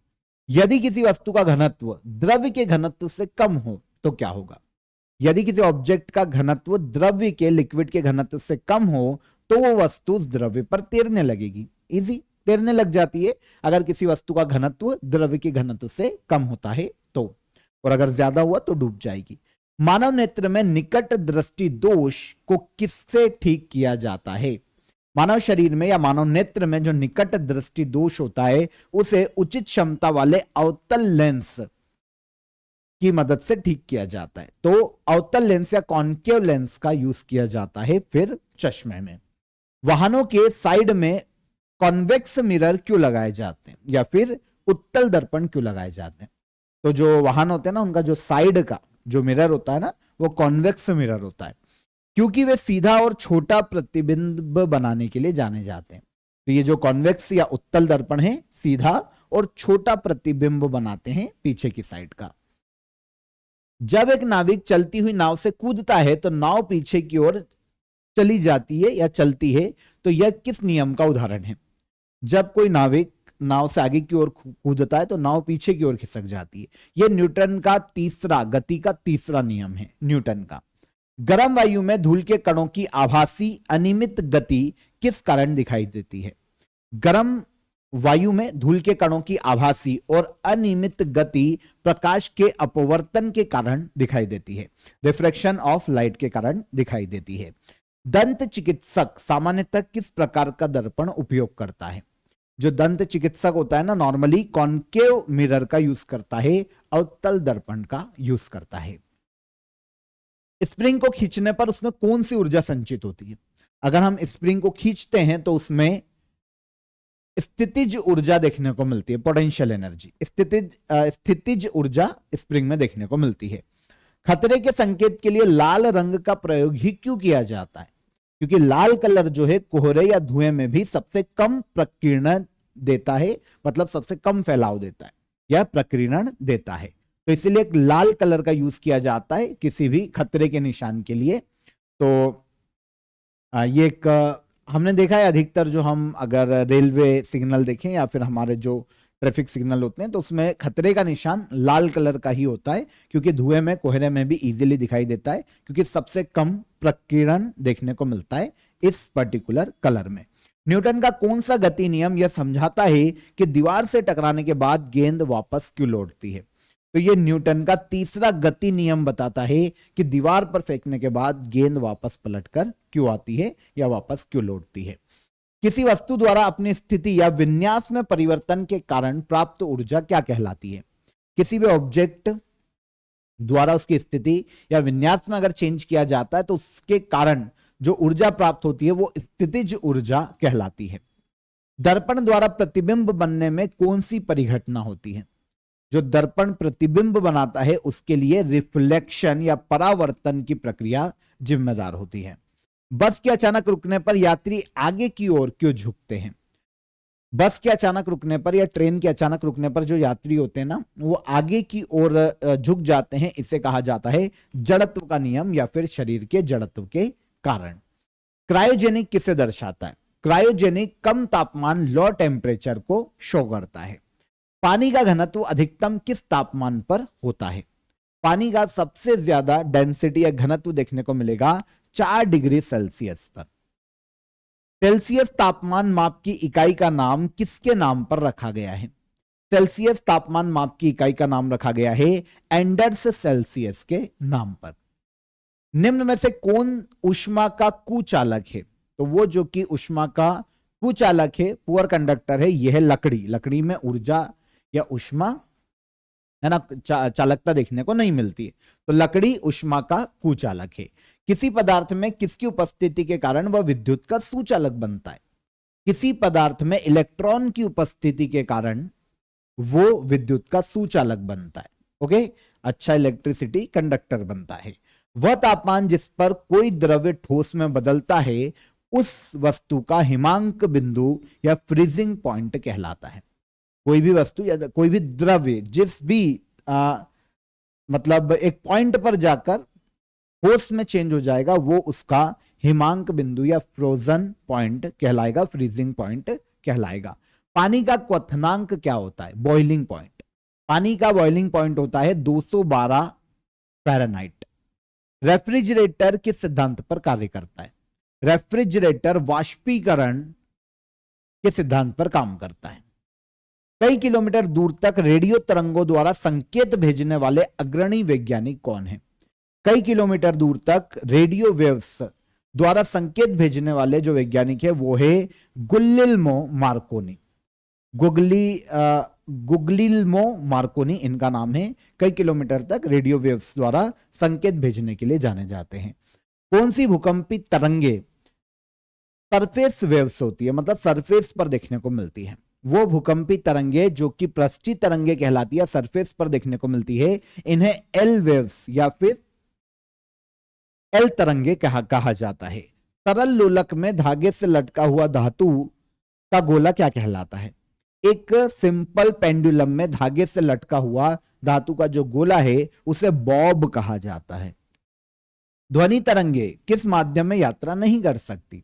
S1: यदि किसी वस्तु का घनत्व द्रव्य के घनत्व से कम हो तो क्या होगा? यदि किसी ऑब्जेक्ट का घनत्व द्रव्य के लिक्विड के घनत्व से कम हो तो वो वस्तु उस द्रव्य पर तैरने लगेगी। इजी, तैरने लग जाती है अगर किसी वस्तु का घनत्व द्रव्य के घनत्व से कम होता है तो, और अगर ज्यादा हुआ तो डूब जाएगी। मानव नेत्र में निकट दृष्टि दोष को किससे ठीक किया जाता है? मानव शरीर में या मानव नेत्र में जो निकट दृष्टि दोष होता है उसे उचित क्षमता वाले अवतल लेंस की मदद से ठीक किया जाता है। तो अवतल लेंस या कॉनकेव लेंस का यूज किया जाता है फिर चश्मे में। वाहनों के साइड में कॉन्वेक्स मिरर क्यों लगाए जाते हैं या फिर उत्तल दर्पण क्यों लगाए जाते हैं? तो जो वाहन होते हैं ना उनका जो साइड का जो मिरर होता है ना वो कॉन्वेक्स मिरर होता है क्योंकि वे सीधा और छोटा प्रतिबिंब बनाने के लिए जाने जाते हैं। तो ये जो कॉन्वेक्स या उत्तल दर्पण है सीधा और छोटा प्रतिबिंब बनाते हैं पीछे की साइड का। जब एक नाविक चलती हुई नाव से कूदता है तो नाव पीछे की ओर चली जाती है या चलती है, तो यह किस नियम का उदाहरण है? जब कोई नाविक नाव से आगे की ओर कूदता है तो नाव पीछे की ओर खिसक जाती है। यह न्यूटन का गति का तीसरा नियम है, न्यूटन का। गर्म वायु में धूल के कणों की आभासी अनियमित गति किस कारण दिखाई देती है? गर्म वायु में धूल के कणों की आभासी और अनियमित गति प्रकाश के अपवर्तन के कारण दिखाई देती है, रिफ्रैक्शन ऑफ लाइट के कारण दिखाई देती है। दंत चिकित्सक सामान्यतः किस प्रकार का दर्पण उपयोग करता है? जो दंत चिकित्सक होता है ना नॉर्मली कॉनकेव मिरर का यूज करता है, अवतल दर्पण का यूज करता है। स्प्रिंग को खींचने पर उसमें कौन सी ऊर्जा संचित होती है? अगर हम स्प्रिंग को खींचते हैं तो उसमें स्थितिज ऊर्जा देखने को मिलती है, पोटेंशियल एनर्जी, स्थितिज ऊर्जा स्प्रिंग में देखने को मिलती है। खतरे के संकेत के लिए लाल रंग का प्रयोग ही क्यों किया जाता है? क्योंकि लाल कलर जो है कोहरे या धुएं में भी सबसे कम प्रकीर्णन देता है, मतलब सबसे कम फैलाव देता है या प्रकीर्णन देता है। तो इसलिए एक लाल कलर का यूज किया जाता है किसी भी खतरे के निशान के लिए। तो ये एक हमने देखा है अधिकतर जो हम अगर रेलवे सिग्नल देखें या फिर हमारे जो ट्रैफिक सिग्नल होते हैं तो उसमें खतरे का निशान लाल कलर का ही होता है, क्योंकि धुएं में कोहरे में भी इजीली दिखाई देता है, क्योंकि सबसे कम प्रकीर्णन देखने को मिलता है इस पर्टिकुलर कलर में। न्यूटन का कौन सा गति नियम यह समझाता है कि दीवार से टकराने के बाद गेंद वापस क्यों लौटती है? तो ये न्यूटन का तीसरा गति नियम बताता है कि दीवार पर फेंकने के बाद गेंद वापस पलटकर क्यों आती है या वापस क्यों लौटती है। किसी वस्तु द्वारा अपनी स्थिति या विन्यास में परिवर्तन के कारण प्राप्त ऊर्जा क्या कहलाती है? किसी भी ऑब्जेक्ट द्वारा उसकी स्थिति या विन्यास में अगर चेंज किया जाता है तो उसके कारण जो ऊर्जा प्राप्त होती है वो स्थितिज ऊर्जा कहलाती है। दर्पण द्वारा प्रतिबिंब बनने में कौन सी परिघटना होती है? जो दर्पण प्रतिबिंब बनाता है उसके लिए रिफ्लेक्शन या परावर्तन की प्रक्रिया जिम्मेदार होती है। बस के अचानक रुकने पर यात्री आगे की ओर क्यों झुकते हैं? बस के अचानक रुकने पर या ट्रेन के अचानक रुकने पर जो यात्री होते हैं ना, वो आगे की ओर झुक जाते हैं। इसे कहा जाता है जड़त्व का नियम या फिर शरीर के जड़त्व के कारण। क्रायोजेनिक किसे दर्शाता है? क्रायोजेनिक कम तापमान लो टेम्परेचर को शो करता है। पानी का घनत्व अधिकतम किस तापमान पर होता है? पानी का सबसे ज्यादा डेंसिटी या घनत्व देखने को मिलेगा 4 डिग्री सेल्सियस पर। सेल्सियस तापमान माप की इकाई का नाम किसके नाम पर रखा गया है? सेल्सियस तापमान माप की इकाई का नाम रखा गया है एंडर्स सेल्सियस के नाम पर। निम्न में से कौन ऊष्मा का कुचालक है? तो वो जो कि ऊष्मा का कुचालक है, पुअर कंडक्टर है, यह है लकड़ी। लकड़ी में ऊर्जा या ऊष्मा है ना, चालकता देखने को नहीं मिलती है, तो लकड़ी ऊष्मा का कुचालक है। किसी पदार्थ में किसकी उपस्थिति के कारण वह विद्युत का सुचालक बनता है? किसी पदार्थ में इलेक्ट्रॉन की उपस्थिति के कारण वो विद्युत का सुचालक बनता है। ओके, अच्छा इलेक्ट्रिसिटी कंडक्टर बनता है। वह तापमान जिस पर कोई द्रव्य ठोस में बदलता है उस वस्तु का हिमांक बिंदु या फ्रीजिंग पॉइंट कहलाता है। कोई भी वस्तु या कोई भी द्रव्य जिस भी मतलब एक पॉइंट पर जाकर ठोस में चेंज हो जाएगा वो उसका हिमांक बिंदु या फ्रोजन पॉइंट कहलाएगा, फ्रीजिंग पॉइंट कहलाएगा। पानी का क्वथनांक क्या होता है? Boiling point. पानी का बॉइलिंग पॉइंट होता है 212 फ़ारेनहाइट। रेफ्रिजरेटर किस सिद्धांत पर कार्य करता है? रेफ्रिजरेटर वाष्पीकरण के सिद्धांत पर काम करता है। कई किलोमीटर दूर तक रेडियो तरंगों द्वारा संकेत भेजने वाले अग्रणी वैज्ञानिक कौन है? कई किलोमीटर दूर तक रेडियो वेव्स द्वारा संकेत भेजने वाले जो वैज्ञानिक है वो है गुग्लियल्मो मार्कोनी। गुग्लियल्मो मार्कोनी इनका नाम है। कई किलोमीटर तक रेडियो वेव्स द्वारा संकेत भेजने के लिए जाने जाते हैं। कौन सी भूकंपी तरंगे सरफेस वेव्स होती है, मतलब सरफेस पर देखने को मिलती है? वो भूकंपी तरंगे जो कि पृष्ठीय तरंगे कहलाती है, सरफेस पर देखने को मिलती है, इन्हें एल वेव्स या फिर एल तरंगे कहा जाता है। तरल लोलक में धागे से लटका हुआ धातु का गोला क्या कहलाता है? एक सिंपल पेंडुलम में धागे से लटका हुआ धातु का जो गोला है उसे बॉब कहा जाता है। ध्वनि तरंगे किस माध्यम में यात्रा नहीं कर सकती?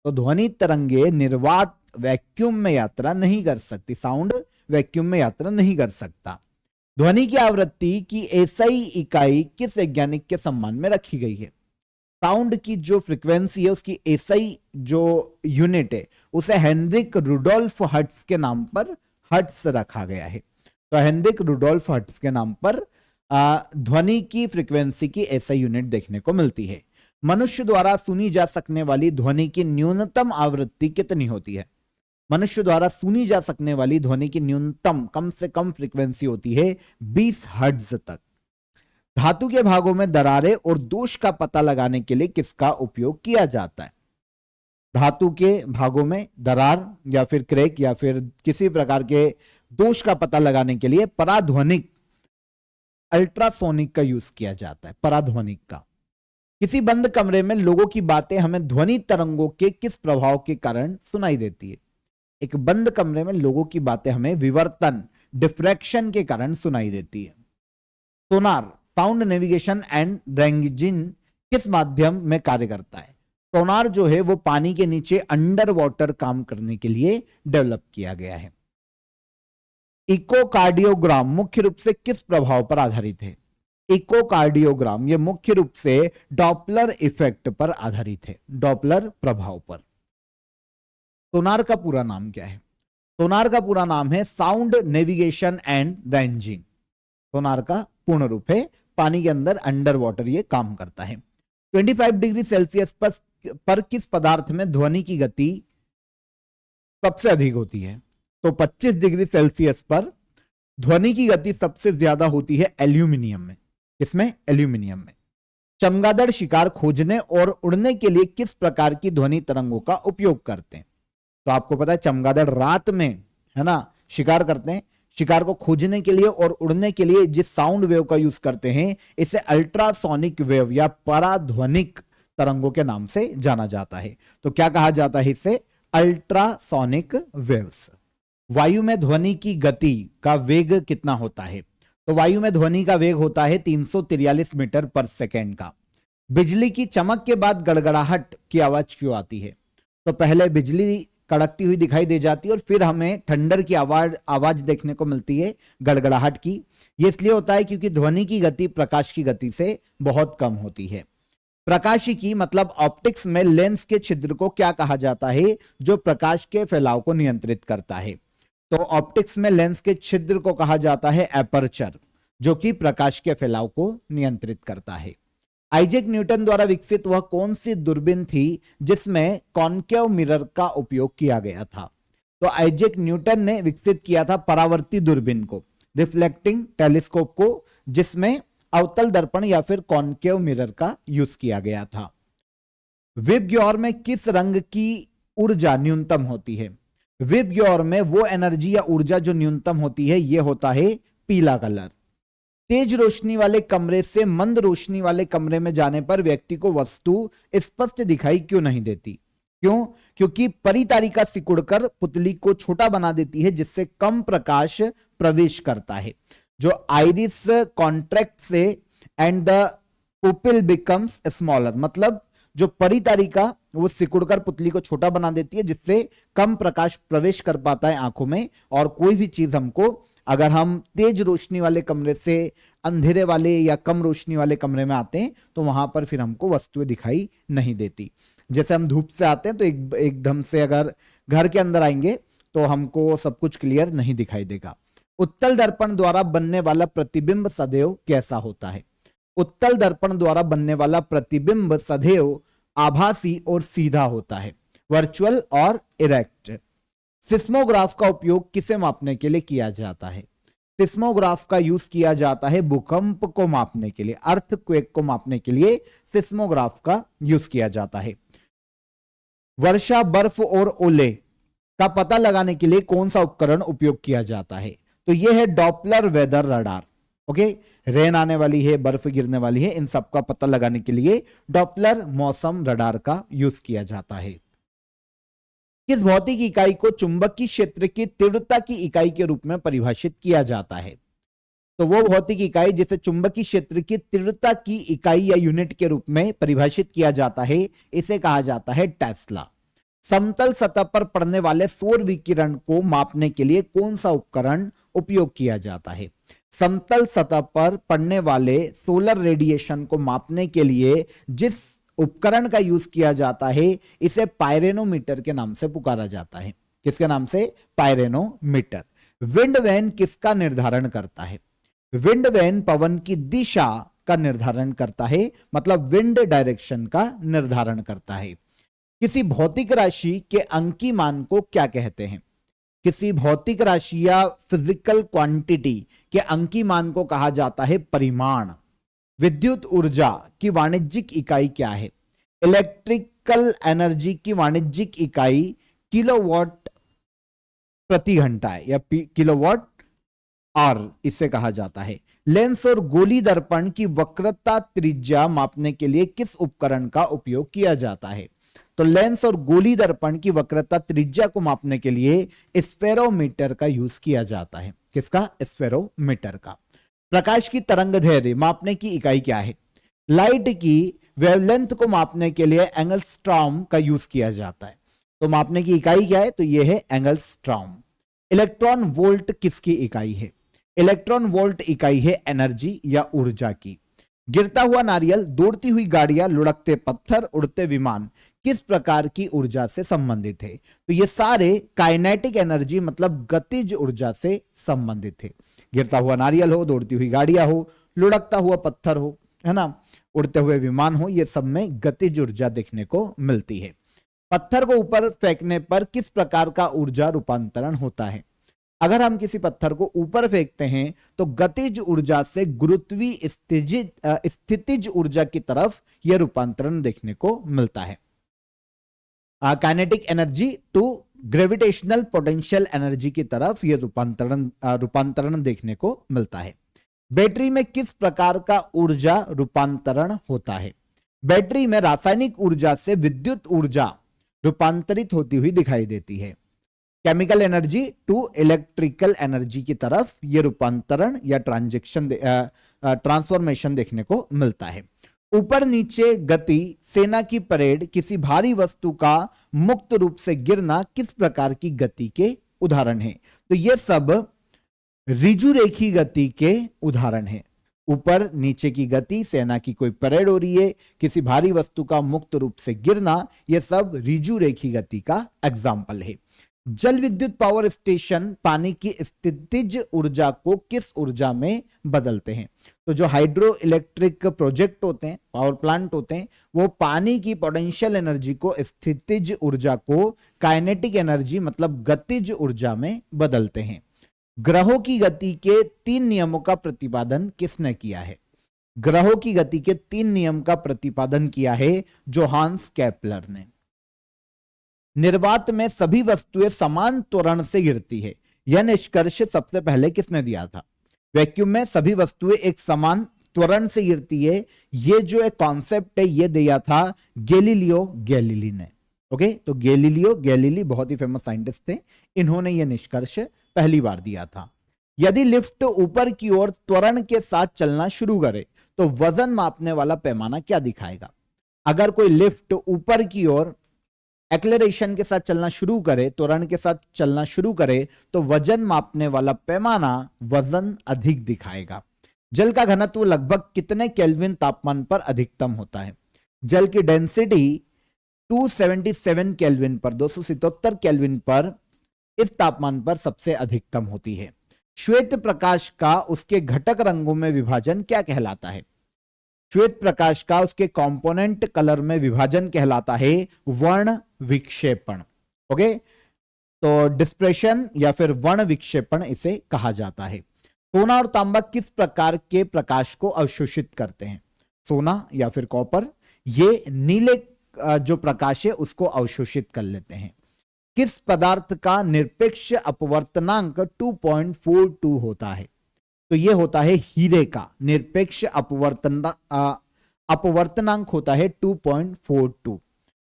S1: तो ध्वनि तरंगे निर्वात वैक्यूम में यात्रा नहीं कर सकती। साउंड वैक्यूम में यात्रा नहीं कर सकता। ध्वनि की आवृत्ति की एसआई इकाई किस वैज्ञानिक के सम्मान में रखी गई है? साउंड की जो फ्रीक्वेंसी है उसकी एसआई जो यूनिट है उसे हेनरिक रुडोल्फ हर्ट्ज के नाम पर हर्ट्ज रखा गया है। तो हेनरिक रुडोल्फ हर्ट्ज के नाम पर ध्वनि की फ्रीक्वेंसी की एसआई यूनिट देखने को मिलती है। मनुष्य द्वारा सुनी जा सकने वाली ध्वनि की न्यूनतम आवृत्ति कितनी होती है? मनुष्य द्वारा सुनी जा सकने वाली ध्वनि की न्यूनतम कम से कम फ्रीक्वेंसी होती है 20 हर्ट्ज तक। धातु के भागों में दरारें और दोष का पता लगाने के लिए किसका उपयोग किया जाता है? धातु के भागों में दरार या फिर क्रैक या फिर किसी प्रकार के दोष का पता लगाने के लिए पराध्वनिक अल्ट्रासोनिक का यूज किया जाता है। पराध्वनिक का। किसी बंद कमरे में लोगों की बातें हमें ध्वनि तरंगों के किस प्रभाव के कारण सुनाई देती है? एक बंद कमरे में लोगों की बातें हमें विवर्तन डिफ्रैक्शन के कारण सुनाई देती है। सोनार साउंड नेविगेशन एंड रैंजिंग किस माध्यम में कार्य करता है? सोनार जो है वो पानी के नीचे अंडर वाटर काम करने के लिए डेवलप किया गया है। इकोकार्डियोग्राम मुख्य रूप से किस प्रभाव पर आधारित है? इकोकार्डियोग्राम ये मुख्य रूप से डॉपलर इफेक्ट पर आधारित है, डॉपलर प्रभाव पर। सोनार का पूरा नाम क्या है? सोनार का पूरा नाम है साउंड नेविगेशन एंड रेंजिंग। सोनार का पूर्ण रूप है पानी के अंदर अंडर वाटर ये काम करता है। 25 डिग्री सेल्सियस पर किस पदार्थ में ध्वनि की गति सबसे अधिक होती है? तो 25 डिग्री सेल्सियस पर ध्वनि की गति सबसे ज्यादा होती है एल्यूमिनियम में। इसमें एल्यूमिनियम में। चमगादड़ शिकार खोजने और उड़ने के लिए किस प्रकार की ध्वनि तरंगों का उपयोग करते हैं? तो आपको पता है चमगादड़ रात में, है ना, शिकार करते हैं। शिकार को खोजने के लिए और उड़ने के लिए जिस साउंड वेव का यूज करते हैं, इसे अल्ट्रासोनिक वेव या पराध्वनिक तरंगों के नाम से जाना जाता है। तो क्या कहा जाता है इसे? Ultrasonic waves. वायु में ध्वनि की गति का वेग कितना होता है? तो वायु में ध्वनि का वेग होता है 343 मीटर पर सेकेंड का। बिजली की चमक के बाद गड़गड़ाहट की आवाज क्यों आती है? तो पहले बिजली कड़कती हुई दिखाई दे जाती है और फिर हमें थंडर की आवाज देखने को मिलती है, गड़गड़ाहट की। यह इसलिए होता है क्योंकि ध्वनि की गति प्रकाश की गति से बहुत कम होती है। प्रकाशिकी मतलब ऑप्टिक्स में लेंस के छिद्र को क्या कहा जाता है, जो प्रकाश के फैलाव को नियंत्रित करता है? तो ऑप्टिक्स में लेंस के छिद्र को कहा जाता है एपर्चर, जो कि प्रकाश के फैलाव को नियंत्रित करता है। आइजैक न्यूटन द्वारा विकसित वह कौन सी दूरबीन थी जिसमें कॉनकेव मिरर का उपयोग किया गया था? तो आइजैक न्यूटन ने विकसित किया था परावर्ती दूरबीन को, रिफ्लेक्टिंग टेलीस्कोप को, जिसमें अवतल दर्पण या फिर कॉनकेव मिरर का यूज किया गया था। विबग्योर में किस रंग की ऊर्जा न्यूनतम होती है? विबग्योर में वो एनर्जी या ऊर्जा जो न्यूनतम होती है, यह होता है पीला कलर। तेज रोशनी वाले कमरे से मंद रोशनी वाले कमरे में जाने पर व्यक्ति को वस्तु स्पष्ट दिखाई क्यों नहीं देती? क्यों? क्योंकि परितारिका सिकुड़कर पुतली को छोटा बना देती है, जिससे कम प्रकाश प्रवेश करता है। जो आइरिस कॉन्ट्रैक्ट से and the pupil becomes smaller, मतलब जो परितारिका वो सिकुड़कर पुतली को छोटा बना देती है, जिससे कम प्रकाश प्रवेश कर पाता है आंखों में। और कोई भी चीज हमको, अगर हम तेज रोशनी वाले कमरे से अंधेरे वाले या कम रोशनी वाले कमरे में आते हैं, तो वहां पर फिर हमको वस्तुएं दिखाई नहीं देती। जैसे हम धूप से आते हैं तो एकदम से अगर घर के अंदर आएंगे तो हमको सब कुछ क्लियर नहीं दिखाई देगा। उत्तल दर्पण द्वारा बनने वाला प्रतिबिंब सदैव कैसा होता है? उत्तल दर्पण द्वारा बनने वाला प्रतिबिंब सदैव आभासी और सीधा होता है, वर्चुअल और इरेक्ट। सिस्मोग्राफ का उपयोग किसे मापने के लिए किया जाता है? सिस्मोग्राफ का यूज किया जाता है भूकंप को मापने के लिए, अर्थक्वेक को मापने के लिए सिस्मोग्राफ का यूज किया जाता है। वर्षा, बर्फ और ओले का पता लगाने के लिए कौन सा उपकरण उपयोग किया जाता है? तो यह है Doppler weather radar. Okay, rain आने वाली है, बर्फ गिरने वाली है, इन सब का पता लगाने के लिए डॉपलर मौसम रडार का यूज किया जाता है। किस भौतिक इकाई को चुंबकीय क्षेत्र की तीव्रता की इकाई के रूप में परिभाषित किया जाता है? तो वो भौतिक इकाई जिसे चुंबकीय क्षेत्र की तीव्रता की इकाई या यूनिट के रूप में परिभाषित किया जाता है, इसे कहा जाता है टेस्ला। समतल सतह पर पड़ने वाले सौर विकिरण को मापने के लिए कौन सा उपकरण उपयोग किया जाता है? समतल सतह पर पड़ने वाले सोलर रेडिएशन को मापने के लिए जिस उपकरण का यूज किया जाता है, इसे पायरेनोमीटर के नाम से पुकारा जाता है। किसके नाम से? पायरेनोमीटर। विंड वैन किसका निर्धारण करता है? विंड वैन पवन की दिशा का निर्धारण करता है, मतलब विंड डायरेक्शन का निर्धारण करता है। किसी भौतिक राशि के अंकी मान को क्या कहते हैं? किसी भौतिक राशि या फिजिकल क्वांटिटी के अंकी मान को कहा जाता है परिमाण। विद्युत ऊर्जा की वाणिज्यिक इकाई क्या है? इलेक्ट्रिकल एनर्जी की वाणिज्यिक इकाई किलोवाट प्रति घंटा है या किलोवाट आवर इसे कहा जाता है। लेंस और गोली दर्पण की वक्रता त्रिज्या मापने के लिए किस उपकरण का उपयोग किया जाता है? तो लेंस और गोली दर्पण की वक्रता त्रिज्या को मापने के लिए स्फेरोमीटर का यूज किया जाता है। किसका? स्फेरोमीटर का। प्रकाश की तरंगदैर्घ्य मापने की इकाई क्या है? लाइट की वेवलेंथ को मापने के लिए एंगस्ट्रॉम का यूज किया जाता है। तो मापने की इकाई क्या है? तो यह है एंगस्ट्रॉम। इलेक्ट्रॉन वोल्ट किसकी इकाई है? इलेक्ट्रॉन वोल्ट इकाई है एनर्जी या ऊर्जा की। गिरता हुआ नारियल, दौड़ती हुई गाड़ियां, लुढ़कते पत्थर, उड़ते विमान किस प्रकार की ऊर्जा से संबंधित है? तो ये सारे काइनेटिक एनर्जी मतलब गतिज ऊर्जा से संबंधित है। गिरता हुआ नारियल हो, दौड़ती हुई गाड़ियां हो, लुढ़कता हुआ पत्थर हो, है ना, उड़ते हुए विमान हो, ये सब में गतिज ऊर्जा देखने को मिलती है। पत्थर को ऊपर फेंकने पर किस प्रकार का ऊर्जा रूपांतरण होता है? अगर हम किसी पत्थर को ऊपर फेंकते हैं तो गतिज ऊर्जा से गुरुत्वीय स्थितिज ऊर्जा की तरफ यह रूपांतरण देखने को मिलता है। Kinetic energy to gravitational potential energy की तरफ यह रूपांतरण देखने को मिलता है। बैटरी में किस प्रकार का ऊर्जा रूपांतरण होता है? बैटरी में रासायनिक ऊर्जा से विद्युत ऊर्जा रूपांतरित होती हुई दिखाई देती है। Chemical energy to electrical energy की तरफ यह रूपांतरण या ट्रांसफॉर्मेशन देखने को मिलता है। ऊपर नीचे गति, सेना की परेड, किसी भारी वस्तु का मुक्त रूप से गिरना किस प्रकार की गति के उदाहरण हैं? तो ये सब ऋजुरेखी गति के उदाहरण हैं। ऊपर नीचे की गति, सेना की कोई परेड हो रही है, किसी भारी वस्तु का मुक्त रूप से गिरना, यह सब ऋजुरेखी गति का एग्जाम्पल है। जल विद्युत पावर स्टेशन पानी की स्थितिज ऊर्जा को किस ऊर्जा में बदलते हैं? तो जो हाइड्रो इलेक्ट्रिक प्रोजेक्ट होते हैं, पावर प्लांट होते हैं, वो पानी की पोटेंशियल एनर्जी को, स्थितिज ऊर्जा को काइनेटिक एनर्जी मतलब गतिज ऊर्जा में बदलते हैं। ग्रहों की गति के 3 नियमों का प्रतिपादन किसने किया है? ग्रहों की गति के 3 नियम का प्रतिपादन किया है जोहान्स केपलर ने। निर्वात में सभी वस्तुएं समान त्वरण से गिरती है, यह निष्कर्ष सबसे पहले किसने दिया था? वैक्यूम में सभी वस्तुएं एक समान त्वरण से गिरती है, यह जो एक कॉन्सेप्ट है यह दिया था गैलीलियो गैलीली ने। ओके, तो गैलीलियो गैलीली बहुत ही फेमस साइंटिस्ट थे, इन्होंने यह निष्कर्ष पहली बार दिया था। यदि लिफ्ट ऊपर की ओर त्वरण के साथ चलना शुरू करे तो वजन मापने वाला पैमाना क्या दिखाएगा? अगर कोई लिफ्ट ऊपर की ओर एक्लेरेशन के साथ चलना शुरू करे, त्वरण के साथ चलना शुरू करे, तो वजन मापने वाला पैमाना वजन अधिक दिखाएगा। जल का घनत्व लगभग कितने केल्विन तापमान पर अधिकतम होता है? जल की डेंसिटी 277 केल्विन पर, 277 केल्विन पर, इस तापमान पर सबसे अधिकतम होती है। श्वेत प्रकाश का उसके घटक रंगों में विभाजन क्या कहलाता है? श्वेत प्रकाश का उसके कंपोनेंट कलर में विभाजन कहलाता है वर्ण विक्षेपण। ओके, तो डिस्प्रेशन या फिर वर्ण विक्षेपण इसे कहा जाता है। सोना और तांबा किस प्रकार के प्रकाश को अवशोषित करते हैं? सोना या फिर कॉपर, ये नीले जो प्रकाश है उसको अवशोषित कर लेते हैं। किस पदार्थ का निरपेक्ष अपवर्तनांक 2.42 होता है? तो यह होता है हीरे का निरपेक्ष अपवर्तनांक होता है 2.42।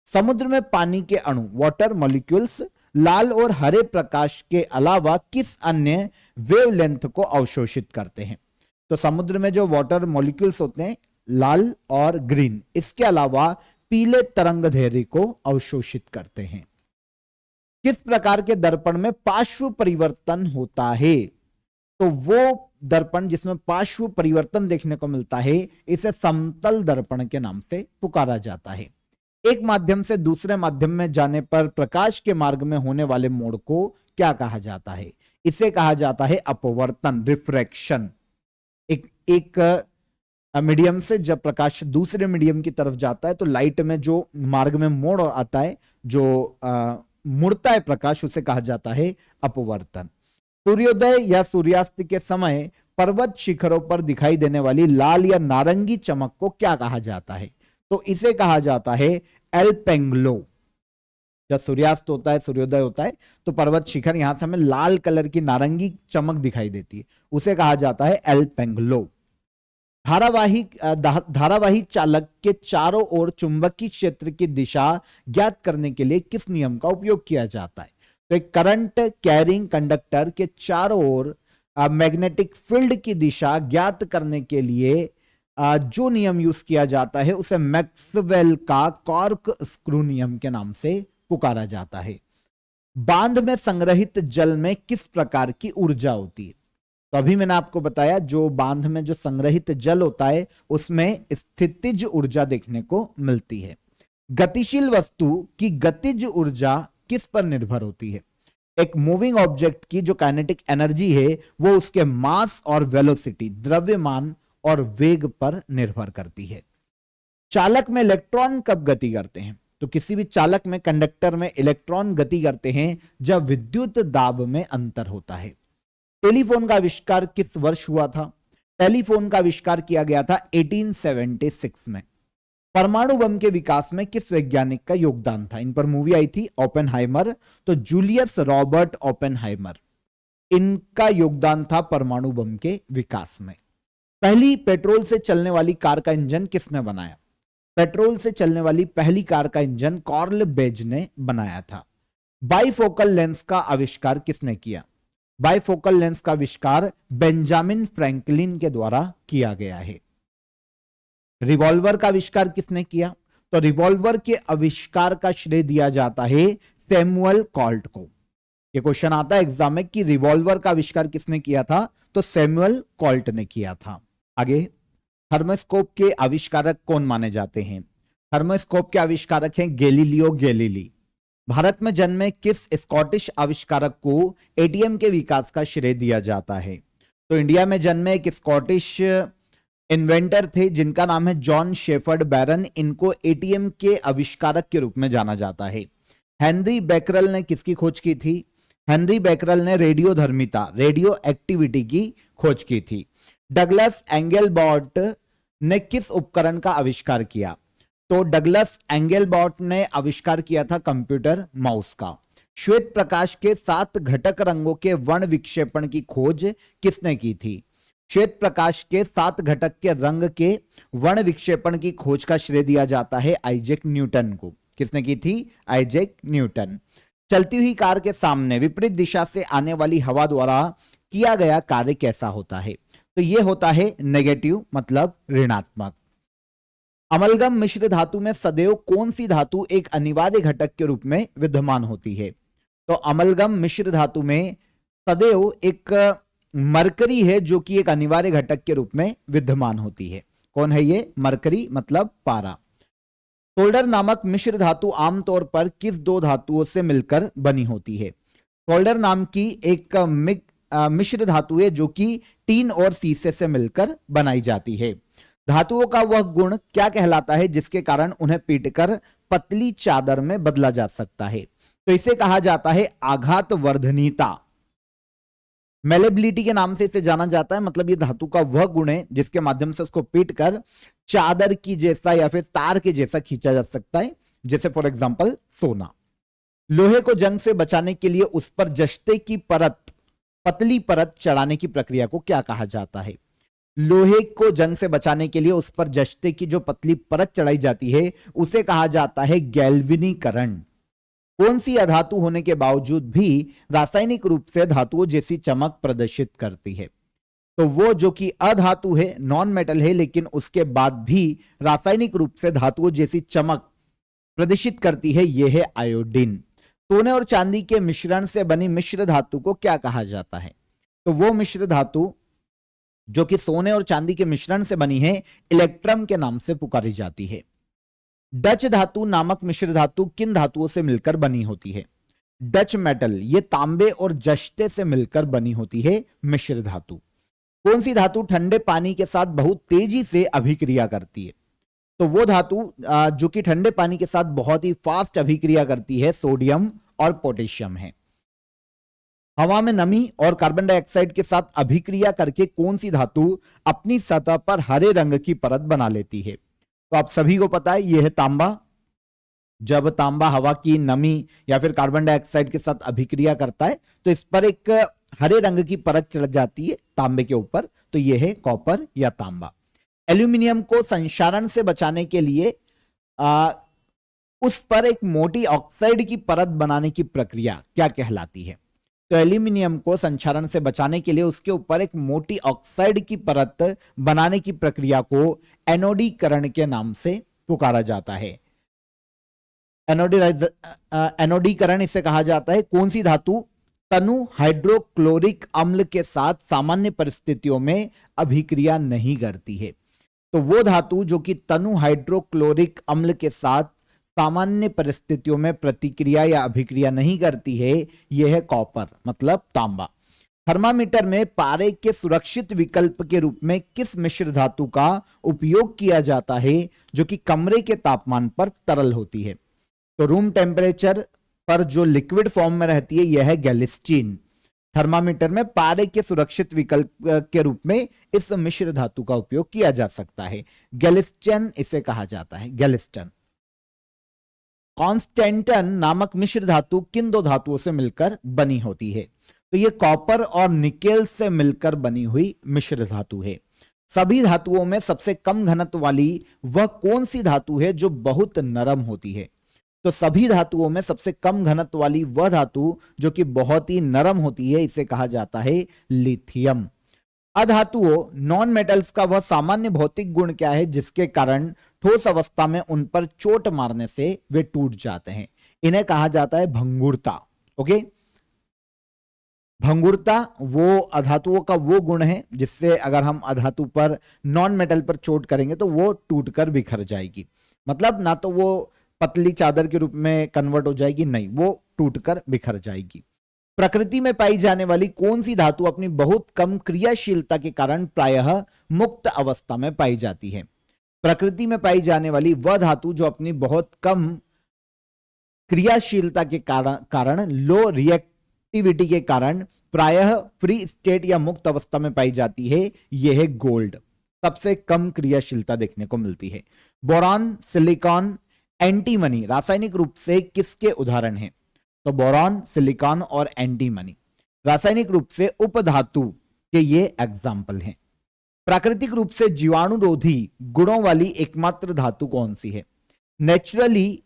S1: समुद्र में पानी के अणु वाटर मॉलिक्यूल्स लाल और हरे प्रकाश के अलावा किस अन्य वेवलेंथ को अवशोषित करते हैं? तो समुद्र में जो वाटर मॉलिक्यूल्स होते हैं लाल और ग्रीन, इसके अलावा पीले तरंगदैर्घ्य को अवशोषित करते हैं। किस प्रकार के दर्पण में पार्श्व परिवर्तन होता है? तो वो दर्पण जिसमें पार्श्व परिवर्तन देखने को मिलता है इसे समतल दर्पण के नाम से पुकारा जाता है। एक माध्यम से दूसरे माध्यम में जाने पर प्रकाश के मार्ग में होने वाले मोड़ को क्या कहा जाता है? इसे कहा जाता है अपवर्तन, रिफ्रैक्शन। एक मीडियम से जब प्रकाश दूसरे मीडियम की तरफ जाता है तो लाइट में जो मार्ग में मोड़ आता है, जो मुड़ता है प्रकाश, उसे कहा जाता है अपवर्तन। सूर्योदय या सूर्यास्त के समय पर्वत शिखरों पर दिखाई देने वाली लाल या नारंगी चमक को क्या कहा जाता है? तो इसे कहा जाता है एल्पेंग्लो। जब सूर्यास्त होता है, सूर्योदय होता है, तो पर्वत शिखर यहां से हमें लाल कलर की नारंगी चमक दिखाई देती है, उसे कहा जाता है एल्पेंग्लो। धारावाही चालक के चारों ओर चुंबकीय क्षेत्र की दिशा ज्ञात करने के लिए किस नियम का उपयोग किया जाता है? तो एक करंट कैरिंग कंडक्टर के चारों ओर मैग्नेटिक फील्ड की दिशा ज्ञात करने के लिए जो नियम यूज किया जाता है उसे मैक्सवेल का कॉर्क स्क्रू नियम के नाम से पुकारा जाता है। बांध में संग्रहित जल में किस प्रकार की ऊर्जा होती है? तो अभी मैंने आपको बताया जो बांध में जो संग्रहित जल होता है उसमें स्थितिज ऊर्जा देखने को मिलती है। गतिशील वस्तु की गतिज ऊर्जा किस पर निर्भर होती है? एक मूविंग ऑब्जेक्ट की जो काइनेटिक एनर्जी है वो उसके मास और वेलोसिटी, द्रव्यमान और वेग पर निर्भर करती है। चालक में इलेक्ट्रॉन कब गति करते हैं? तो किसी भी चालक में, कंडक्टर में इलेक्ट्रॉन गति करते हैं जब विद्युत दाब में अंतर होता है। टेलीफोन का आविष्कार किस वर्ष हुआ था? टेलीफोन का आविष्कार किया गया था 1876 में। परमाणु बम के विकास में किस वैज्ञानिक का योगदान था? इन पर मूवी आई थी ओपेनहाइमर, तो जूलियस रॉबर्ट ओपेनहाइमर, इनका योगदान था परमाणु बम के विकास में। पहली पेट्रोल से चलने वाली कार का इंजन किसने बनाया? पेट्रोल से चलने वाली पहली कार का इंजन कार्ल बेज ने बनाया था। बाइफोकल लेंस का आविष्कार किसने किया? बाइफोकल लेंस का आविष्कार बेंजामिन फ्रैंकलिन के द्वारा किया गया है। रिवॉल्वर का आविष्कार किसने किया? तो रिवॉल्वर के आविष्कार का श्रेय दिया जाता है सैमुअल कॉल्ट को। यह क्वेश्चन आता है एग्जाम में कि रिवॉल्वर का आविष्कार किसने किया था? तो सैमुअल कॉल्ट ने किया था। आगे, थर्मोस्कोप के आविष्कारक कौन माने जाते हैं? थर्मोस्कोप के आविष्कारक हैं गैलीलियो गैलीली। भारत में जन्मे किस स्कॉटिश आविष्कारक को एटीएम के विकास का श्रेय दिया जाता है? तो इंडिया में जन्मे एक स्कॉटिश इन्वेंटर थे जिनका नाम है जॉन शेफर्ड बैरन। इनको एटीएम के आविष्कारक के रूप में जाना जाता है। हेनरी बैकरल ने किसकी खोज की थी? हेनरी बैकरल ने रेडियोधर्मिता, रेडियो एक्टिविटी की खोज की थी। डगलस एंगलबॉट ने किस उपकरण का आविष्कार किया? तो डगलस एंगलबॉट ने आविष्कार किया था कंप्यूटर माउस का। श्वेत प्रकाश के 7 घटक रंगों के वर्ण विक्षेपण की खोज किसने की थी? श्वेत प्रकाश के 7 घटक के रंग के वर्ण विक्षेपण की खोज का श्रेय दिया जाता है आइजैक न्यूटन को। किसने की थी? Isaac Newton. चलती हुई कार के सामने विपरीत दिशा से आने वाली हवा द्वारा किया गया कार्य कैसा होता है? तो यह होता है नेगेटिव, मतलब ऋणात्मक। अमलगम मिश्र धातु में सदैव कौन सी धातु एक अनिवार्य घटक के रूप में विद्यमान होती है? तो अमलगम मिश्र धातु में सदैव एक मरकरी है जो कि एक अनिवार्य घटक के रूप में विद्यमान होती है। कौन है ये? मरकरी, मतलब पारा। सोल्डर नामक मिश्र धातु आमतौर पर किस 2 धातुओं से मिलकर बनी होती है? सोल्डर नाम की एक मिश्र धातु है जो कि टीन और शीशे से मिलकर बनाई जाती है। धातुओं का वह गुण क्या कहलाता है जिसके कारण उन्हें पीटकर पतली चादर में बदला जा सकता है? तो इसे कहा जाता है आघात वर्धनीयता। मेलेबिलिटी के नाम से इसे जाना जाता है। मतलब ये धातु का वह गुण है जिसके माध्यम से उसको पीटकर चादर की जैसा या फिर तार के जैसा खींचा जा सकता है, जैसे फॉर एग्जांपल सोना। लोहे को जंग से बचाने के लिए उस पर जस्ते की परत, पतली परत चढ़ाने की प्रक्रिया को क्या कहा जाता है? लोहे को जंग से बचाने के लिए उस पर जस्ते की जो पतली परत चढ़ाई जाती है उसे कहा जाता है गैल्वेनीकरण। कौन सी अधातु होने के बावजूद भी रासायनिक रूप से धातुओं जैसी चमक प्रदर्शित करती है? तो वो जो कि अधातु है, नॉन मेटल है, लेकिन उसके बाद भी रासायनिक रूप से धातुओं जैसी चमक प्रदर्शित करती है, यह है आयोडीन। सोने और चांदी के मिश्रण से बनी मिश्र धातु को क्या कहा जाता है? तो वो मिश्र धातु जो कि सोने और चांदी के मिश्रण से बनी है इलेक्ट्रम के नाम से पुकारी जाती है। डच धातु नामक मिश्र धातु किन धातुओं से मिलकर बनी होती है? डच मेटल, ये तांबे और जस्ते से मिलकर बनी होती है मिश्र धातु। कौन सी धातु ठंडे पानी के साथ बहुत तेजी से अभिक्रिया करती है? तो वो धातु जो कि ठंडे पानी के साथ बहुत ही फास्ट अभिक्रिया करती है सोडियम और पोटेशियम है। हवा में नमी और कार्बन डाइऑक्साइड के साथ अभिक्रिया करके कौन सी धातु अपनी सतह पर हरे रंग की परत बना लेती है? तो आप सभी को पता है यह है तांबा। जब तांबा हवा की नमी या फिर कार्बन डाइऑक्साइड के साथ अभिक्रिया करता है तो इस पर एक हरे रंग की परत चढ़ जाती है तांबे के ऊपर, तो यह है कॉपर या तांबा। एल्यूमिनियम को संक्षारण से बचाने के लिए उस पर एक मोटी ऑक्साइड की परत बनाने की प्रक्रिया क्या कहलाती है? तो एल्यूमिनियम को संक्षारण से बचाने के लिए उसके ऊपर एक मोटी ऑक्साइड की परत बनाने की प्रक्रिया को एनोडीकरण के नाम से पुकारा जाता है। एनोडीकरण इसे कहा जाता है। कौन सी धातु तनु हाइड्रोक्लोरिक अम्ल के साथ सामान्य परिस्थितियों में अभिक्रिया नहीं करती है? तो वो धातु जो कि तनु हाइड्रोक्लोरिक अम्ल के साथ सामान्य परिस्थितियों में प्रतिक्रिया या अभिक्रिया नहीं करती है, यह है कॉपर, मतलब तांबा। थर्मामीटर में पारे के सुरक्षित विकल्प के रूप में किस मिश्र धातु का उपयोग किया जाता है जो कि कमरे के तापमान पर तरल होती है? तो रूम टेम्परेचर पर जो लिक्विड फॉर्म में रहती है यह है गैलिस्टीन। थर्मामीटर में पारे के सुरक्षित विकल्प के रूप में इस मिश्र धातु का उपयोग किया जा सकता है। गैलिस्टन इसे कहा जाता है, गैलिस्टन। कॉन्स्टेंटन नामक मिश्र धातु किन दो धातुओं से मिलकर बनी होती है? तो ये कॉपर और निकेल से मिलकर बनी हुई मिश्र धातु है। सभी धातुओं में सबसे कम घनत्व वाली वह कौन सी धातु है जो बहुत नरम होती है? तो सभी धातुओं में सबसे कम घनत्व वाली वह धातु जो कि बहुत ही नरम होती है, इसे कहा जाता है लिथियम। अधातुओं नॉन मेटल्स का वह सामान्य भौतिक गुण क्या है जिसके कारण ठोस अवस्था में उन पर चोट मारने से वे टूट जाते हैं? इन्हें कहा जाता है भंगुरता। ओके, भंगुरता वो अधातुओं का वो गुण है जिससे अगर हम अधातु पर नॉन मेटल पर चोट करेंगे तो वो टूटकर बिखर जाएगी। मतलब ना तो वो पतली चादर के रूप में कन्वर्ट हो जाएगी, नहीं, वो टूटकर बिखर जाएगी। प्रकृति में पाई जाने वाली कौन सी धातु अपनी बहुत कम क्रियाशीलता के कारण प्रायः मुक्त अवस्था में पाई जाती है? प्रकृति में पाई जाने वाली वह धातु जो अपनी बहुत कम क्रियाशीलता के कारण लो रिएक्टिविटी के कारण प्रायः फ्री स्टेट या मुक्त अवस्था में पाई जाती है, यह है गोल्ड। सबसे कम क्रियाशीलता देखने को मिलती है। बोरॉन, सिलिकॉन, एंटीमनी रासायनिक रूप से किसके उदाहरण हैं? तो बोरॉन, सिलिकॉन और एंटीमनी रासायनिक रूप से उपधातु के ये एग्जाम्पल हैं। प्राकृतिक रूप से जीवाणुरोधी गुणों वाली एकमात्र धातु कौन सी है? नेचुरली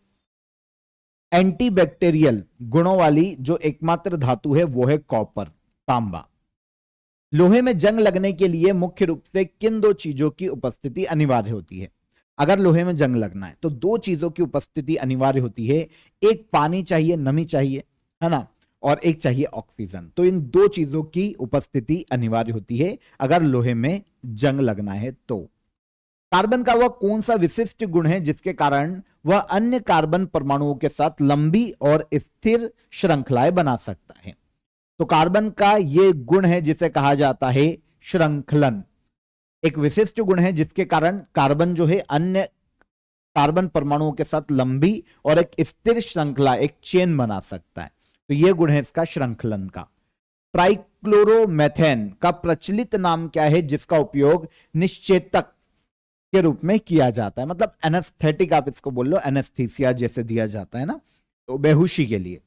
S1: एंटीबैक्टीरियल गुणों वाली जो एकमात्र धातु है वो है कॉपर, तांबा। लोहे में जंग लगने के लिए मुख्य रूप से किन दो चीजों की उपस्थिति अनिवार्य होती है? अगर लोहे में जंग लगना है तो दो चीजों की उपस्थिति अनिवार्य होती है। एक पानी चाहिए, नमी चाहिए, है ना, और एक चाहिए ऑक्सीजन। तो इन दो चीजों की उपस्थिति अनिवार्य होती है अगर लोहे में जंग लगना है तो। कार्बन का वह कौन सा विशिष्ट गुण है जिसके कारण वह अन्य कार्बन परमाणुओं के साथ लंबी और स्थिर श्रृंखलाएं बना सकता है? तो कार्बन का यह गुण है जिसे कहा जाता है श्रृंखलन। एक विशिष्ट गुण है जिसके कारण कार्बन जो है अन्य कार्बन परमाणुओं के साथ लंबी और एक स्थिर श्रृंखला, एक चेन बना सकता है। तो यह गुण है इसका श्रृंखलन का। ट्राइक्लोरोमेथेन का प्रचलित नाम क्या है जिसका उपयोग निश्चेतक के रूप में किया जाता है? मतलब एनेस्थेटिक आप इसको बोल लो, एनेस्थीसिया जैसे दिया जाता है ना, तो बेहोशी के लिए।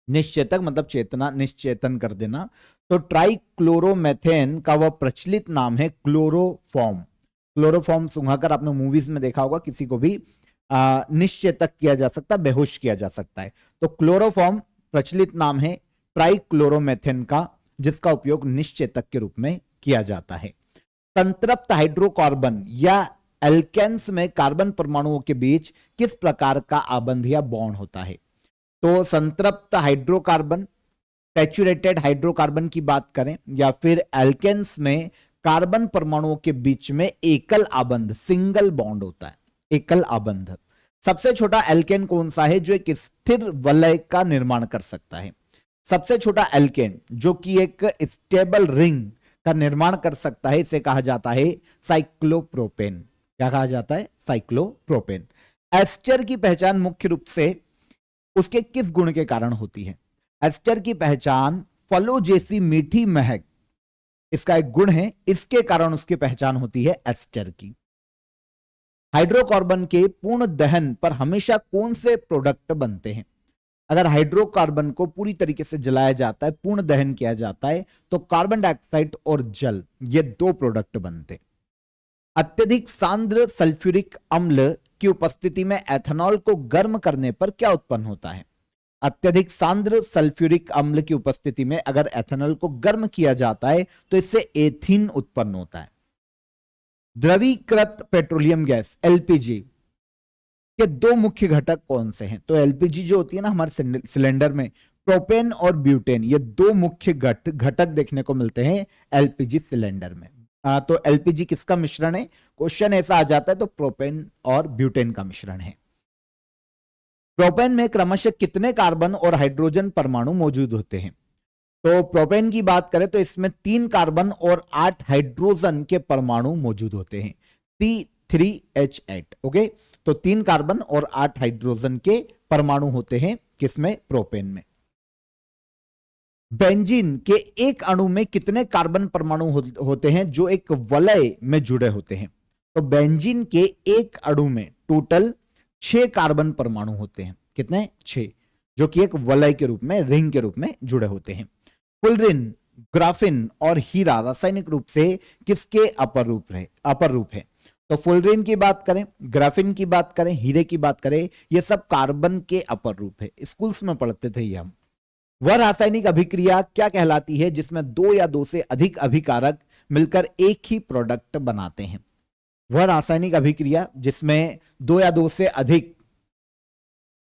S1: निश्चेतक मतलब चेतना, निश्चेतन कर देना। तो ट्राइक्लोरोमेथेन का वह प्रचलित नाम है क्लोरोफॉर्म। क्लोरोफॉर्म सुंघाकर आपने मूवीज में देखा होगा, किसी को भी निश्चेतक किया जा सकता है, बेहोश किया जा सकता है। तो क्लोरोफॉर्म प्रचलित नाम है ट्राइक्लोरोमेथेन का जिसका उपयोग निश्चेतक के रूप में किया जाता है। संतृप्त हाइड्रोकार्बन या एल्केन्स में कार्बन परमाणुओं के बीच किस प्रकार का आबंध या बॉन्ड होता है? तो संतृप्त हाइड्रोकार्बन, सैचुरेटेड हाइड्रोकार्बन की बात करें या फिर एल्केन्स में कार्बन परमाणुओं के बीच में एकल आबंध, सिंगल बॉन्ड होता है, एकल आबंध। सबसे छोटा एल्केन कौन सा है जो एक स्थिर वलय का निर्माण कर सकता है? सबसे छोटा एल्केन जो कि एक स्टेबल रिंग का निर्माण कर सकता है, इसे कहा जाता है साइक्लोप्रोपेन। क्या कहा जाता है? साइक्लोप्रोपेन। एस्टर की पहचान मुख्य रूप से उसके किस गुण के कारण होती है? एस्टर की पहचान फलों जैसी मीठी महक, इसका एक गुण है, इसके कारण उसकी पहचान होती है एस्टर की। हाइड्रोकार्बन के पूर्ण दहन पर हमेशा कौन से प्रोडक्ट बनते हैं? अगर हाइड्रोकार्बन को पूरी तरीके से जलाया जाता है, पूर्ण दहन किया जाता है, तो कार्बन डाइऑक्साइड और जल, ये दो प्रोडक्ट बनते। अत्यधिक सांद्र सल्फ्यूरिक अम्ल की उपस्थिति में एथेनॉल को गर्म करने पर क्या उत्पन्न होता है? अत्यधिक सांद्र सल्फ्यूरिक अम्ल की उपस्थिति में अगर एथेनॉल को गर्म किया जाता है तो इससे एथीन उत्पन्न होता है। द्रवीकृत पेट्रोलियम गैस एलपीजी के दो मुख्य घटक कौन से हैं? तो एलपीजी जो होती है ना हमारे सिलेंडर में, प्रोपेन और ब्यूटेन, ये दो मुख्य घटक देखने को मिलते हैं एलपीजी सिलेंडर में। तो एलपीजी किसका मिश्रण है? क्वेश्चन ऐसा आ जाता है तो प्रोपेन और ब्यूटेन का मिश्रण है। प्रोपेन में क्रमशः कितने कार्बन और हाइड्रोजन परमाणु मौजूद होते हैं? तो प्रोपेन की बात करें तो इसमें 3 कार्बन और 8 हाइड्रोजन के परमाणु मौजूद होते हैं। 3H8। ओके, तो 3 कार्बन और 8 हाइड्रोजन के परमाणु होते हैं किसमें, प्रोपेन में। बेंजीन के एक अणु में कितने कार्बन परमाणु होते हैं जो एक वलय में जुड़े होते हैं? तो बेंजीन के एक अणु में टोटल 6 कार्बन परमाणु होते हैं। कितने? 6, जो कि एक वलय के रूप में, रिंग के रूप में जुड़े होते हैं। फुलरिन, ग्राफिन और हीरा रासायनिक रूप से किसके अपर रूप है? तो फुलरिन की बात करें, ग्राफिन की बात करें, हीरे की बात करें, ये सब कार्बन के अपर रूप है। स्कूल्स में पढ़ते थे ये हम। वह रासायनिक अभिक्रिया क्या कहलाती है जिसमें 2 या 2 से अधिक अभिकारक मिलकर एक ही प्रोडक्ट बनाते हैं? वह रासायनिक अभिक्रिया जिसमें 2 या 2 से अधिक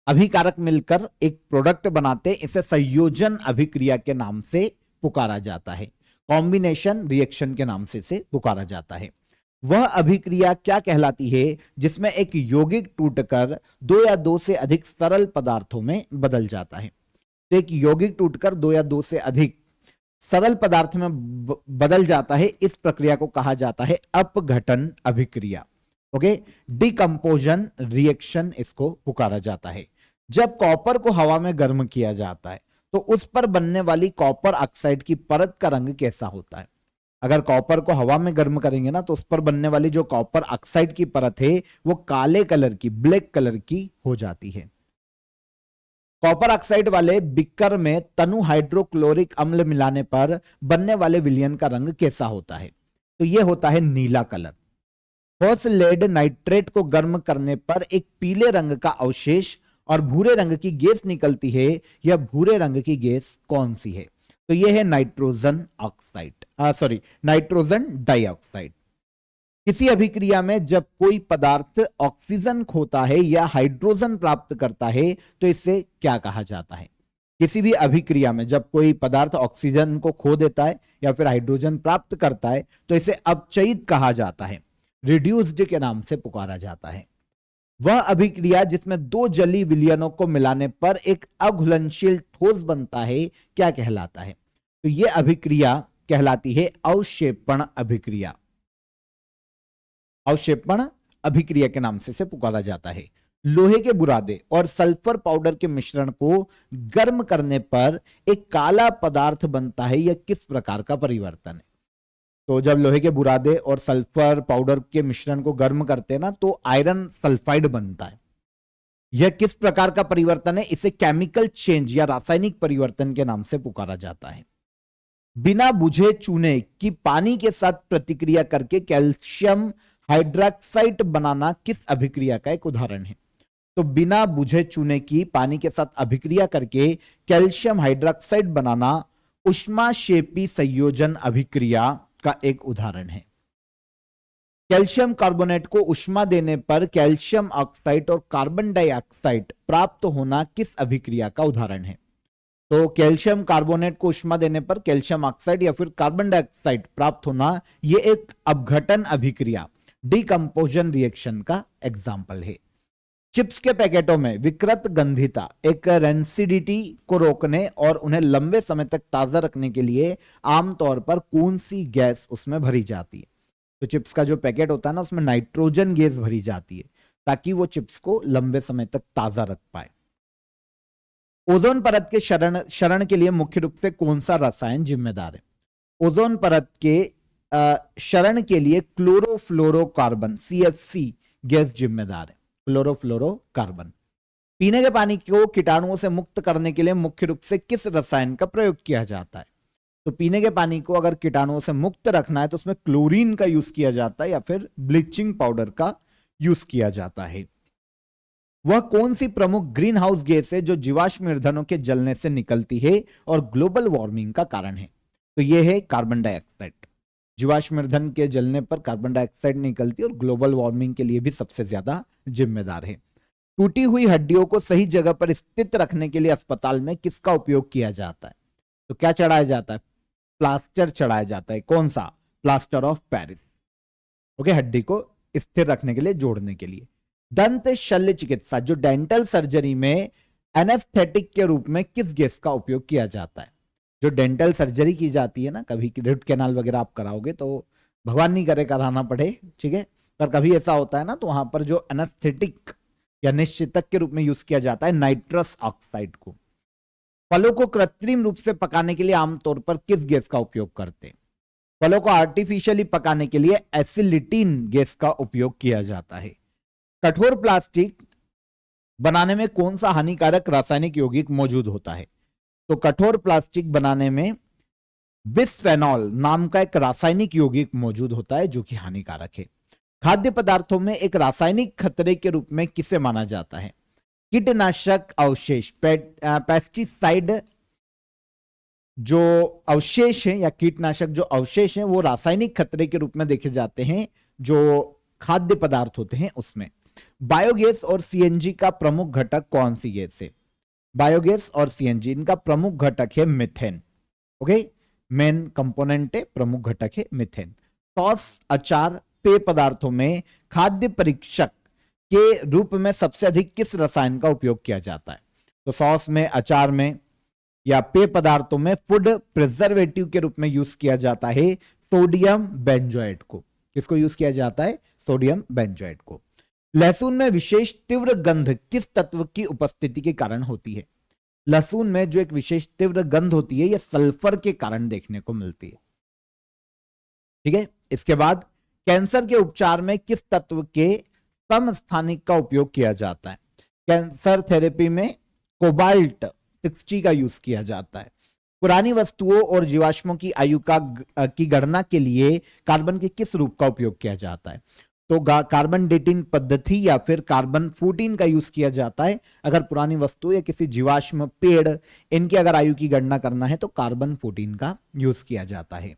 S1: अभिकारक मिलकर एक प्रोडक्ट बनाते, इसे संयोजन अभिक्रिया के नाम से पुकारा जाता है। कॉम्बिनेशन रिएक्शन के नाम से इसे पुकारा जाता है। वह अभिक्रिया क्या कहलाती है जिसमें एक यौगिक टूटकर 2 या 2 से अधिक सरल पदार्थों में बदल जाता है? तो एक यौगिक टूटकर 2 या 2 से अधिक सरल पदार्थ में बदल जाता है, इस प्रक्रिया को कहा जाता है अपघटन अभिक्रिया। ओके, डिकम्पोजन रिएक्शन इसको पुकारा जाता है। जब कॉपर को हवा में गर्म किया जाता है तो उस पर बनने वाली कॉपर ऑक्साइड की परत का रंग कैसा होता है? अगर कॉपर को हवा में गर्म करेंगे ना तो उस पर बनने वाली जो कॉपर ऑक्साइड की परत है वो काले कलर की, ब्लैक कलर की हो जाती है। कॉपर ऑक्साइड वाले बिकर में तनु हाइड्रोक्लोरिक अम्ल मिलाने पर बनने वाले विलयन का रंग कैसा होता है? तो यह होता है नीला कलर। ठोस लेड नाइट्रेट को गर्म करने पर एक पीले रंग का अवशेष और भूरे रंग की गैस निकलती है। यह भूरे रंग की गैस कौन सी है? तो यह है नाइट्रोजन ऑक्साइड, नाइट्रोजन डाइऑक्साइड। किसी अभिक्रिया में जब कोई पदार्थ ऑक्सीजन खोता है या हाइड्रोजन प्राप्त करता है तो इसे क्या कहा जाता है? किसी भी अभिक्रिया में जब कोई पदार्थ ऑक्सीजन को खो देता है या फिर हाइड्रोजन प्राप्त करता है तो इसे अपचयित कहा जाता है, रिड्यूस्ड के नाम से पुकारा जाता है। वह अभिक्रिया जिसमें 2 जलीय विलयनों को मिलाने पर एक अघुलनशील ठोस बनता है क्या कहलाता है? तो यह अभिक्रिया कहलाती है अवक्षेपण अभिक्रिया। अवक्षेपण अभिक्रिया के नाम से इसे पुकारा जाता है। लोहे के बुरादे और सल्फर पाउडर के मिश्रण को गर्म करने पर एक काला पदार्थ बनता है, यह किस प्रकार का परिवर्तन है? तो जब लोहे के बुरादे और सल्फर पाउडर के मिश्रण को गर्म करते हैं ना तो आयरन सल्फाइड बनता है। यह किस प्रकार का परिवर्तन है? इसे केमिकल चेंज या रासायनिक परिवर्तन के नाम से पुकारा जाता है। बिना बुझे चूने की पानी के साथ प्रतिक्रिया करके कैल्शियम हाइड्रोक्साइड बनाना किस अभिक्रिया का एक उदाहरण है? तो बिना बुझे चूने की पानी के साथ अभिक्रिया करके कैल्शियम हाइड्रोक्साइड बनाना ऊष्माक्षेपी संयोजन अभिक्रिया का एक उदाहरण है। कैल्शियम कार्बोनेट को ऊष्मा देने पर कैल्शियम ऑक्साइड और कार्बन डाइऑक्साइड प्राप्त होना किस अभिक्रिया का उदाहरण है? तो कैल्शियम कार्बोनेट को ऊष्मा देने पर कैल्शियम ऑक्साइड या फिर कार्बन डाइऑक्साइड प्राप्त होना यह एक अपघटन अभिक्रिया, डिकम्पोजन रिएक्शन का एग्जाम्पल है। चिप्स के पैकेटों में विकृत गंधिता एक रेंसिडिटी को रोकने और उन्हें लंबे समय तक ताजा रखने के लिए आमतौर पर कौन सी गैस उसमें भरी जाती है? तो चिप्स का जो पैकेट होता है ना उसमें नाइट्रोजन गैस भरी जाती है ताकि वो चिप्स को लंबे समय तक ताजा रख पाए। ओजोन परत के क्षरण के लिए मुख्य रूप से कौन सा रसायन जिम्मेदार है? ओजोन परत के क्षरण के लिए क्लोरोफ्लोरोकार्बन CFC गैस जिम्मेदार है। क्लोरोफ्लोरोकार्बन। पीने के पानी को कीटाणुओं से मुक्त करने के लिए मुख्य रूप से किस रसायन का प्रयोग किया जाता है? तो पीने के पानी को अगर कीटाणुओं से मुक्त रखना है तो उसमें क्लोरीन का यूज किया जाता है या फिर ब्लीचिंग पाउडर का यूज किया जाता है। वह कौन सी प्रमुख ग्रीन हाउस गैस है जो जीवाश्म ईंधनों के जलने से निकलती है और ग्लोबल वार्मिंग का कारण है? तो यह है कार्बन डाइऑक्साइड। जीवाश्म ईंधन के जलने पर कार्बन डाइऑक्साइड निकलती है और ग्लोबल वार्मिंग के लिए भी सबसे ज्यादा जिम्मेदार है। टूटी हुई हड्डियों को सही जगह पर स्थित रखने के लिए अस्पताल में किसका उपयोग किया जाता है? तो क्या चढ़ाया जाता है? प्लास्टर चढ़ाया जाता है। कौन सा? Plaster of Paris. ओके, हड्डी को स्थिर रखने के लिए, जोड़ने के लिए। दंत शल्य चिकित्सा जो डेंटल सर्जरी में एनेस्थेटिक के रूप में किस गैस का उपयोग किया जाता है? जो डेंटल सर्जरी की जाती है ना, कभी रूट कैनाल वगैरह आप कराओगे तो भगवान नहीं करे कराना पड़े, ठीक है, पर कभी ऐसा होता है ना, तो वहां पर जो एनेस्थेटिक या निश्चेतक के रूप में यूज किया जाता है नाइट्रस ऑक्साइड को। फलों को कृत्रिम रूप से पकाने के लिए आमतौर पर किस गैस का उपयोग करते हैं? फलों को आर्टिफिशियली पकाने के लिए एसिलिटीन गैस का उपयोग किया जाता है। कठोर प्लास्टिक बनाने में कौन सा हानिकारक रासायनिक यौगिक मौजूद होता है? तो कठोर प्लास्टिक बनाने में बिस्फेनॉल नाम का एक रासायनिक यौगिक मौजूद होता है जो कि हानिकारक है। खाद्य पदार्थों में एक रासायनिक खतरे के रूप में किसे माना जाता है? कीटनाशक अवशेष, पेस्टिसाइड जो अवशेष हैं या कीटनाशक जो अवशेष हैं वो रासायनिक खतरे के रूप में देखे जाते हैं जो खाद्य पदार्थ होते हैं उसमें। बायोगैस और सीएनजी का प्रमुख घटक कौन सी गैस है? बायोगैस और सीएनजी इनका प्रमुख घटक है मीथेन। ओके, मेन कंपोनेंट है, प्रमुख घटक है मीथेन। सॉस, अचार, पेय पदार्थों में खाद्य परीक्षक के रूप में सबसे अधिक किस रसायन का उपयोग किया जाता है? तो सॉस में, अचार में या पेय पदार्थों में फूड प्रिजर्वेटिव के रूप में यूज किया जाता है सोडियम बेंजोएट को। किसको यूज किया जाता है? सोडियम बेंजोएट को। लहसुन में विशेष तीव्र गंध किस तत्व की उपस्थिति के कारण होती है? लहसुन में जो एक विशेष तीव्र गंध होती है यह सल्फर के कारण देखने को मिलती है। ठीक है, इसके बाद कैंसर के उपचार में किस तत्व के समस्थानिक का उपयोग किया जाता है? कैंसर थेरेपी में कोबाल्ट 60 का यूज किया जाता है। पुरानी वस्तुओं और जीवाश्मों की आयु की गणना के लिए कार्बन के किस रूप का उपयोग किया जाता है? तो कार्बन डेटिंग पद्धति या फिर कार्बन 14 का यूज किया जाता है। अगर पुरानी वस्तु या किसी जीवाश्म, पेड़, इनकी अगर आयु की गणना करना है तो कार्बन 14 का यूज किया जाता है।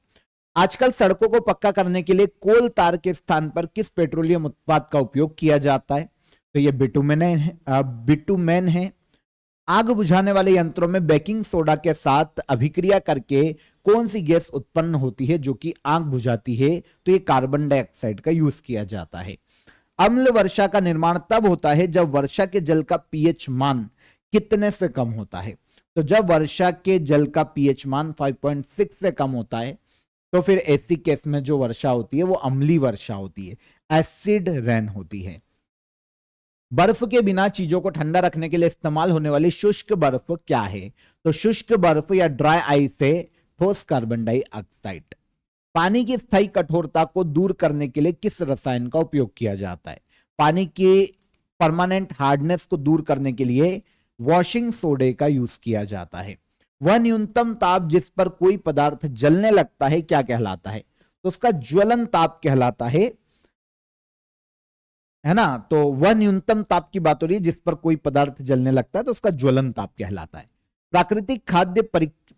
S1: आजकल सड़कों को पक्का करने के लिए कोल तार के स्थान पर किस पेट्रोलियम उत्पाद का उपयोग किया जाता है? तो ये बिटुमेन है। आग बुझाने वाले यंत्रों में बेकिंग सोडा के साथ अभिक्रिया करके कौन सी गैस उत्पन्न होती है जो कि आग बुझाती है? तो ये कार्बन डाइऑक्साइड का यूज किया जाता है। अम्ल वर्षा का निर्माण तब होता है जब वर्षा के जल का पीएच मान कितने से कम होता है? तो जब वर्षा के जल का पीएच मान 5.6 से कम होता है तो फिर ऐसी केस में जो वर्षा होती है वो अम्लीय वर्षा होती है, एसिड रेन होती है। बर्फ के बिना चीजों को ठंडा रखने के लिए इस्तेमाल होने वाली शुष्क बर्फ क्या है? तो शुष्क बर्फ या ड्राई आइस है ठोस कार्बन डाइऑक्साइड। पानी की स्थायी कठोरता को दूर करने के लिए किस रसायन का उपयोग किया जाता है? पानी की परमानेंट हार्डनेस को दूर करने के लिए वॉशिंग सोडे का यूज किया जाता है। वह न्यूनतम ताप जिस पर कोई पदार्थ जलने लगता है क्या कहलाता है? तो उसका ज्वलन ताप कहलाता है ना। तो वह न्यूनतम ताप की बात हो रही है जिस पर कोई पदार्थ जलने लगता है तो उसका ज्वलन ताप कहलाता है। प्राकृतिक खाद्य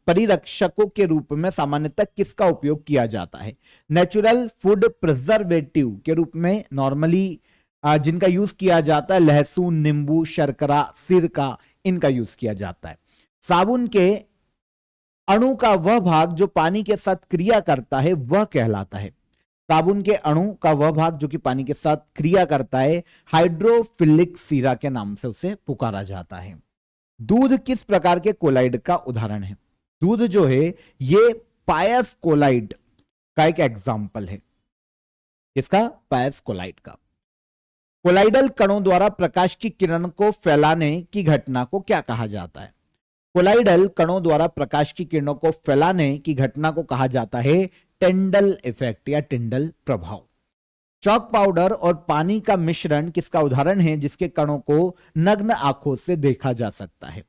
S1: परिरक्षकों के रूप में सामान्यतः किसका उपयोग किया जाता है? नेचुरल फूड प्रिजर्वेटिव के रूप में नॉर्मली जिनका यूज किया जाता है लहसुन, नींबू, शर्करा, सिरका, इनका यूज किया जाता है। साबुन के अणु का वह भाग जो पानी के साथ क्रिया करता है वह कहलाता है। साबुन के अणु का वह भाग जो कि पानी के साथ क्रिया करता है हाइड्रोफिलिक सीरा के नाम से उसे पुकारा जाता है। दूध किस प्रकार के कोलाइड का उदाहरण है? दूध जो है ये पायस कोलाइड का एक एग्जाम्पल है। इसका पायस कोलाइड का। कोलाइडल कणों द्वारा प्रकाश की किरण को फैलाने की घटना को क्या कहा जाता है? कोलाइडल कणों द्वारा प्रकाश की किरणों को फैलाने की घटना को कहा जाता है टिंडल इफेक्ट या टिंडल प्रभाव। चॉक पाउडर और पानी का मिश्रण किसका उदाहरण है जिसके कणों को नग्न आंखों से देखा जा सकता है?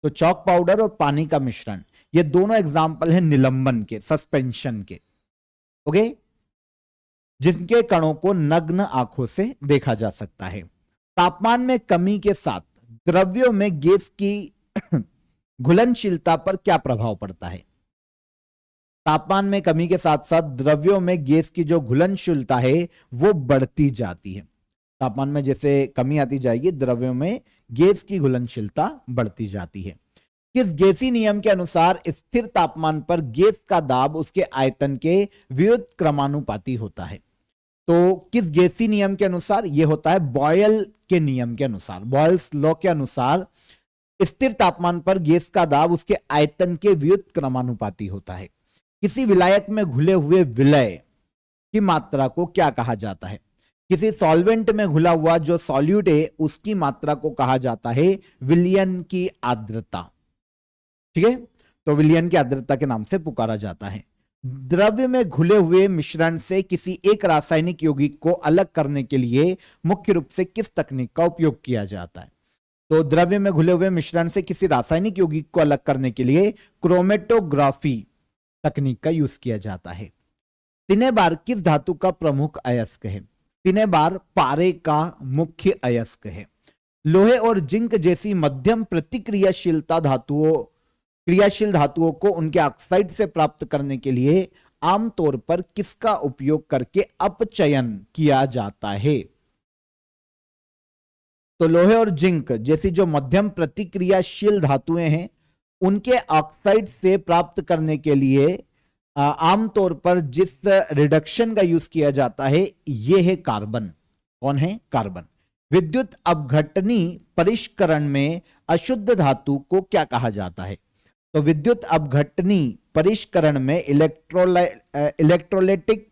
S1: तो चॉक पाउडर और पानी का मिश्रण ये दोनों एग्जाम्पल हैं निलंबन के, सस्पेंशन के। ओके, जिनके कणों को नग्न आंखों से देखा जा सकता है। तापमान में कमी के साथ द्रव्यों में गैस की घुलनशीलता पर क्या प्रभाव पड़ता है? तापमान में कमी के साथ साथ द्रव्यों में गैस की जो घुलनशीलता है वो बढ़ती जाती है। तापमान में जैसे कमी आती जाएगी द्रव्यों में गैस की घुलनशीलता बढ़ती जाती है। किस गैसी नियम के अनुसार स्थिर तापमान पर गैस का दाब उसके आयतन के व्युत क्रमानुपाती होता है? तो किस गैसी नियम के अनुसार? यह होता है बॉयल के नियम के अनुसार, बॉयल्स लॉ के अनुसार स्थिर तापमान पर गैस का दाब उसके आयतन के व्युत क्रमानुपाती होता है। किसी विलायक में घुले हुए विलय की मात्रा को क्या कहा जाता है? किसी सॉल्वेंट में घुला हुआ जो सॉल्यूट है उसकी मात्रा को कहा जाता है विलयन की आर्द्रता। ठीक है, तो विलयन की आर्द्रता के नाम से पुकारा जाता है। द्रव्य में घुले हुए मिश्रण से किसी एक रासायनिक यौगिक को अलग करने के लिए मुख्य रूप से किस तकनीक का उपयोग किया जाता है? तो द्रव्य में घुले हुए मिश्रण से किसी रासायनिक यौगिक को अलग करने के लिए क्रोमेटोग्राफी तकनीक का यूज किया जाता है। तिनेबार किस धातु का प्रमुख अयस्क है? तिनेबार पारे का मुख्य अयस्क है। लोहे और जिंक जैसी मध्यम क्रियाशील धातुओं को उनके ऑक्साइड से प्राप्त करने के लिए आमतौर पर किसका उपयोग करके अपचयन किया जाता है? तो लोहे और जिंक जैसी जो मध्यम प्रतिक्रियाशील धातुएं हैं उनके ऑक्साइड से प्राप्त करने के लिए आमतौर पर जिस रिडक्शन का यूज किया जाता है यह है कार्बन। कौन है? कार्बन। विद्युत अपघटनी परिष्करण में अशुद्ध धातु को क्या कहा जाता है? तो विद्युत अपघटनी परिष्करण में इलेक्ट्रोलाइटिक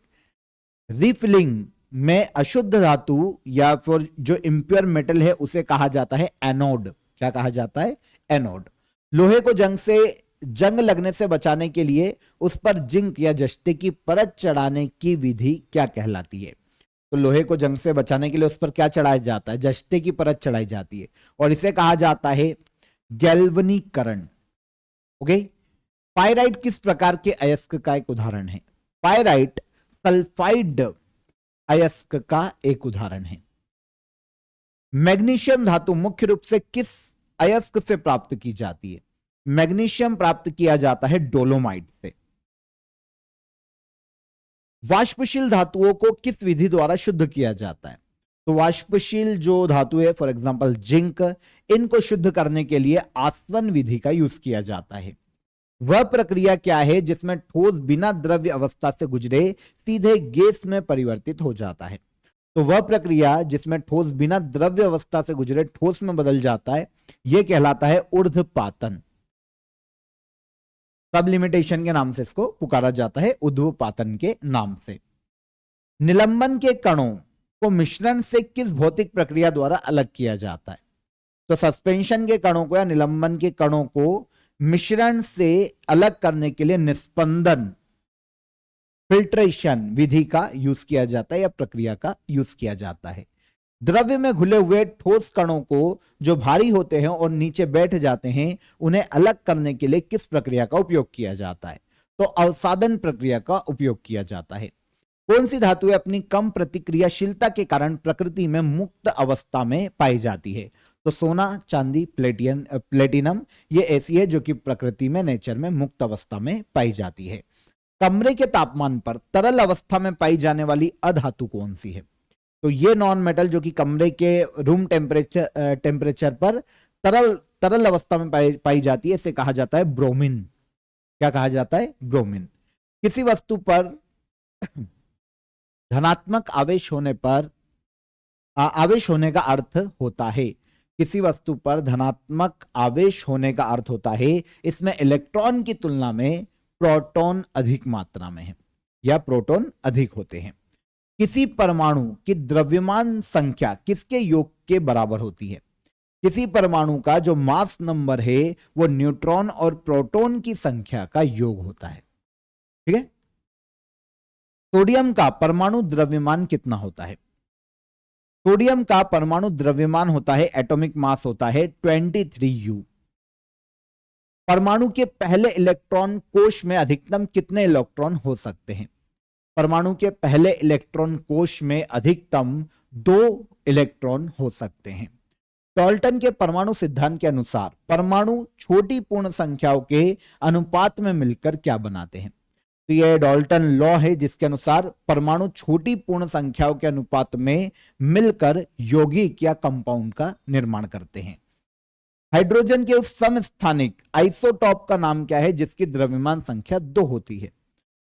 S1: रिफिलिंग में अशुद्ध धातु या फिर जो इंप्योर मेटल है उसे कहा जाता है एनोड। क्या कहा जाता है? एनोड। लोहे को जंग लगने से बचाने के लिए उस पर जिंक या जस्ते की परत चढ़ाने की विधि क्या कहलाती है? तो लोहे को जंग से बचाने के लिए उस पर क्या चढ़ाया जाता है? जस्ते की परत चढ़ाई जाती है और इसे कहा जाता है गैल्वनीकरण। ओके। पायराइट किस प्रकार के अयस्क का एक उदाहरण है? पायराइट सल्फाइड अयस्क का एक उदाहरण है। मैग्नीशियम धातु मुख्य रूप से किस अयस्क से प्राप्त की जाती है? मैग्नीशियम प्राप्त किया जाता है डोलोमाइट से। वाष्पशील धातुओं को किस विधि द्वारा शुद्ध किया जाता है? तो वाष्पशील जो धातु है फॉर एग्जांपल जिंक, इनको शुद्ध करने के लिए आसवन विधि का यूज किया जाता है। वह प्रक्रिया क्या है जिसमें ठोस बिना द्रव्य अवस्था से गुजरे सीधे गैस में परिवर्तित हो जाता है? तो वह प्रक्रिया जिसमें ठोस बिना द्रव्य अवस्था से गुजरे ठोस में बदल जाता है यह कहलाता है ऊर्ध्वपातन। सब लिमिटेशन के नाम से इसको पुकारा जाता है, ऊर्ध्वपातन के नाम से। निलंबन के कणों को मिश्रण से किस भौतिक प्रक्रिया द्वारा अलग किया जाता है? तो सस्पेंशन के कणों को या निलंबन के कणों को मिश्रण से अलग करने के लिए निस्पंदन फिल्ट्रेशन विधि का यूज किया जाता है या प्रक्रिया का यूज किया जाता है। द्रव्य में घुले हुए ठोस कणों को जो भारी होते हैं और नीचे बैठ जाते हैं उन्हें अलग करने के लिए किस प्रक्रिया का उपयोग किया जाता है? तो अवसादन प्रक्रिया का उपयोग किया जाता है। कौन सी धातु अपनी कम प्रतिक्रियाशीलता के कारण प्रकृति में मुक्त अवस्था में पाई जाती है? तो सोना, चांदी, प्लेटिनम ये ऐसी है जो कि प्रकृति में नेचर में मुक्त अवस्था में पाई जाती है। कमरे के तापमान पर तरल अवस्था में पाई जाने वाली अधातु कौन सी है? तो ये नॉन मेटल जो कि कमरे के रूम टेम्परेचर पर तरल अवस्था में पाई जाती है इसे कहा जाता है ब्रोमीन। क्या कहा जाता है? ब्रोमीन। किसी वस्तु पर धनात्मक आवेश होने पर आवेश होने का अर्थ होता है। किसी वस्तु पर धनात्मक आवेश होने का अर्थ होता है इसमें इलेक्ट्रॉन की तुलना में प्रोटॉन अधिक मात्रा में है या प्रोटॉन अधिक होते हैं। किसी परमाणु की द्रव्यमान संख्या किसके योग के बराबर होती है? किसी परमाणु का जो मास नंबर है वो न्यूट्रॉन और प्रोटॉन की संख्या का योग होता है। ठीक है। सोडियम का परमाणु द्रव्यमान कितना होता है? सोडियम का परमाणु द्रव्यमान होता है, एटॉमिक मास होता है 23U। परमाणु के पहले इलेक्ट्रॉन कोश में अधिकतम कितने इलेक्ट्रॉन हो सकते हैं? परमाणु के पहले इलेक्ट्रॉन कोश में अधिकतम 2 इलेक्ट्रॉन हो सकते हैं। डाल्टन के परमाणु सिद्धांत के अनुसार परमाणु छोटी पूर्ण संख्याओं के अनुपात में मिलकर क्या बनाते हैं? तो यह डाल्टन लॉ है जिसके अनुसार परमाणु छोटी पूर्ण संख्याओं के अनुपात में मिलकर यौगिक या कंपाउंड का निर्माण करते हैं। हाइड्रोजन के उस समस्थानिक आइसोटॉप का नाम क्या है जिसकी द्रव्यमान संख्या 2 होती है?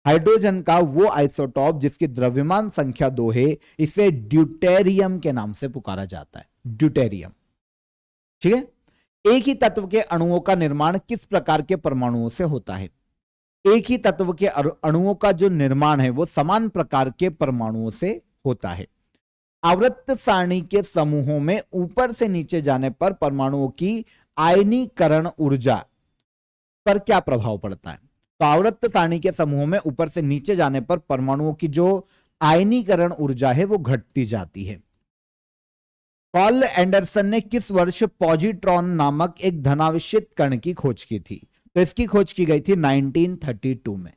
S1: हाइड्रोजन का वो आइसोटॉप जिसकी द्रव्यमान संख्या 2 है इसे ड्यूटेरियम के नाम से पुकारा जाता है। ड्यूटेरियम। ठीक है। एक ही तत्व के अणुओं का निर्माण किस प्रकार के परमाणुओं से होता है? एक ही तत्व के अणुओं का जो निर्माण है वो समान प्रकार के परमाणुओं से होता है। आवर्त सारणी के समूहों में ऊपर से नीचे जाने पर परमाणुओं की आयनीकरण ऊर्जा पर क्या प्रभाव पड़ता है? तो आवर्त सारणी के समूहों में ऊपर से नीचे जाने पर परमाणुओं की जो आयनीकरण ऊर्जा है वो घटती जाती है। कार्ल एंडरसन ने किस वर्ष पॉजिट्रॉन नामक एक धनावेशित कण की खोज की थी? तो इसकी खोज की गई थी 1932 में।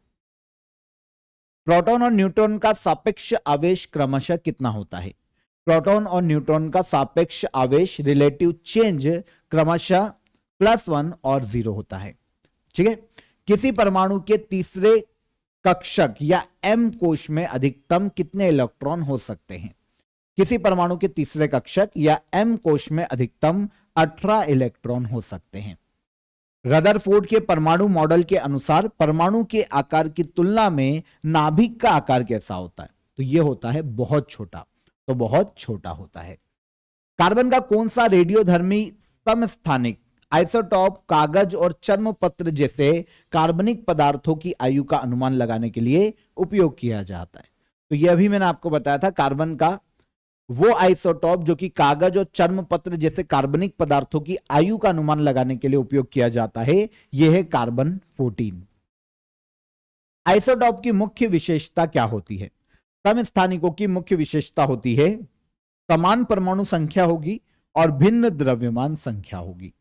S1: प्रोटॉन और न्यूट्रॉन का सापेक्ष आवेश क्रमशः कितना होता है? प्रोटॉन और न्यूट्रॉन का सापेक्ष आवेश रिलेटिव चेंज क्रमशः +1 और 0 होता है। ठीक है। किसी परमाणु के तीसरे कक्षक या m कोश में अधिकतम कितने इलेक्ट्रॉन हो सकते हैं? किसी परमाणु के तीसरे कक्षक या m कोश में अधिकतम 18 इलेक्ट्रॉन हो सकते हैं। रदरफोर्ड के परमाणु मॉडल के अनुसार परमाणु के आकार की तुलना में नाभिक का आकार कैसा होता है? तो यह होता है बहुत छोटा, तो बहुत छोटा होता है। कार्बन का कौन सा रेडियोधर्मी समस्थानिक आइसोटॉप कागज और चर्मपत्र जैसे कार्बनिक पदार्थों की आयु का अनुमान लगाने के लिए उपयोग किया जाता है? तो यह अभी मैंने आपको बताया था, कार्बन का वो आइसोटॉप जो कि कागज और चर्मपत्र जैसे कार्बनिक पदार्थों की आयु का अनुमान लगाने के लिए उपयोग किया जाता है, यह है कार्बन 14। आइसोटॉप की मुख्य विशेषता क्या होती है? समस्थानिकों की मुख्य विशेषता होती है समान परमाणु संख्या होगी और भिन्न द्रव्यमान संख्या होगी।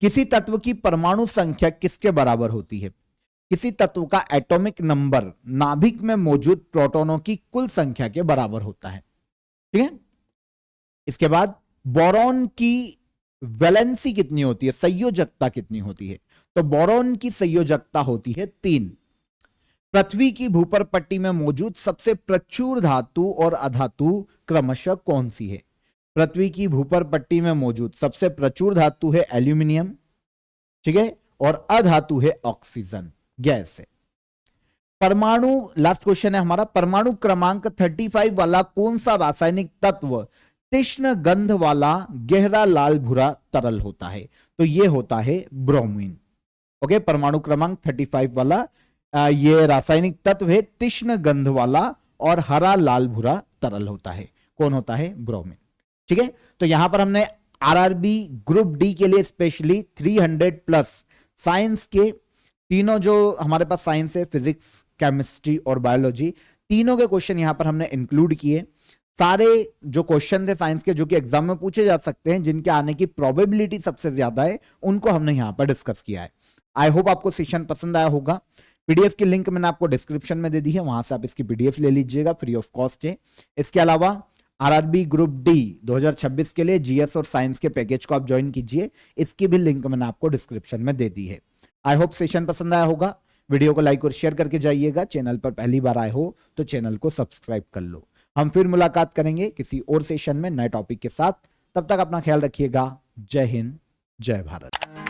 S1: किसी तत्व की परमाणु संख्या किसके बराबर होती है? किसी तत्व का एटॉमिक नंबर नाभिक में मौजूद प्रोटॉनों की कुल संख्या के बराबर होता है। ठीक है। इसके बाद बोरॉन की वैलेंसी कितनी होती है, संयोजकता कितनी होती है? तो बोरॉन की संयोजकता होती है 3। पृथ्वी की भूपर पट्टी में मौजूद सबसे प्रचुर धातु और अधातु क्रमशः कौन सी है? पृथ्वी की भूपर पट्टी में मौजूद सबसे प्रचुर धातु है एल्यूमिनियम, ठीक है, और अधातु है ऑक्सीजन गैस है। परमाणु, लास्ट क्वेश्चन है हमारा, परमाणु क्रमांक 35 वाला कौन सा रासायनिक तत्व तीक्ष्ण गंध वाला गहरा लाल भूरा तरल होता है? तो यह होता है ब्रोमीन। ओके, परमाणु क्रमांक 35 वाला ये रासायनिक तत्व है तीक्ष्ण गंध वाला और हरा लाल भूरा तरल होता है। कौन होता है? ब्रोमीन। ठीक है। तो यहां पर हमने आरआरबी ग्रुप डी के लिए स्पेशली 300+ साइंस के तीनों जो हमारे पास साइंस है, फिजिक्स, केमिस्ट्री और बायोलॉजी, तीनों के क्वेश्चन यहां पर हमने इंक्लूड किए। सारे जो क्वेश्चन थे साइंस के जो कि एग्जाम में पूछे जा सकते हैं, जिनके आने की प्रोबेबिलिटी सबसे ज्यादा है, उनको हमने यहां पर डिस्कस किया है। आई होप आपको सेशन पसंद आया होगा। पीडीएफ की लिंक मैंने आपको डिस्क्रिप्शन में दे दी है, वहां से आप इसकी पीडीएफ ले लीजिएगा, फ्री ऑफ कॉस्ट है। इसके अलावा आरआरबी ग्रुप डी 2026 के लिए जीएस और साइंस के पैकेज को आप ज्वाइन कीजिए, इसकी भी लिंक मैंने आपको डिस्क्रिप्शन में दे दी है। आई होप सेशन पसंद आया होगा। वीडियो को लाइक और शेयर करके जाइएगा। चैनल पर पहली बार आए हो तो चैनल को सब्सक्राइब कर लो। हम फिर मुलाकात करेंगे किसी और सेशन में नए टॉपिक के साथ। तब तक अपना ख्याल रखिएगा। जय हिंद, जय भारत।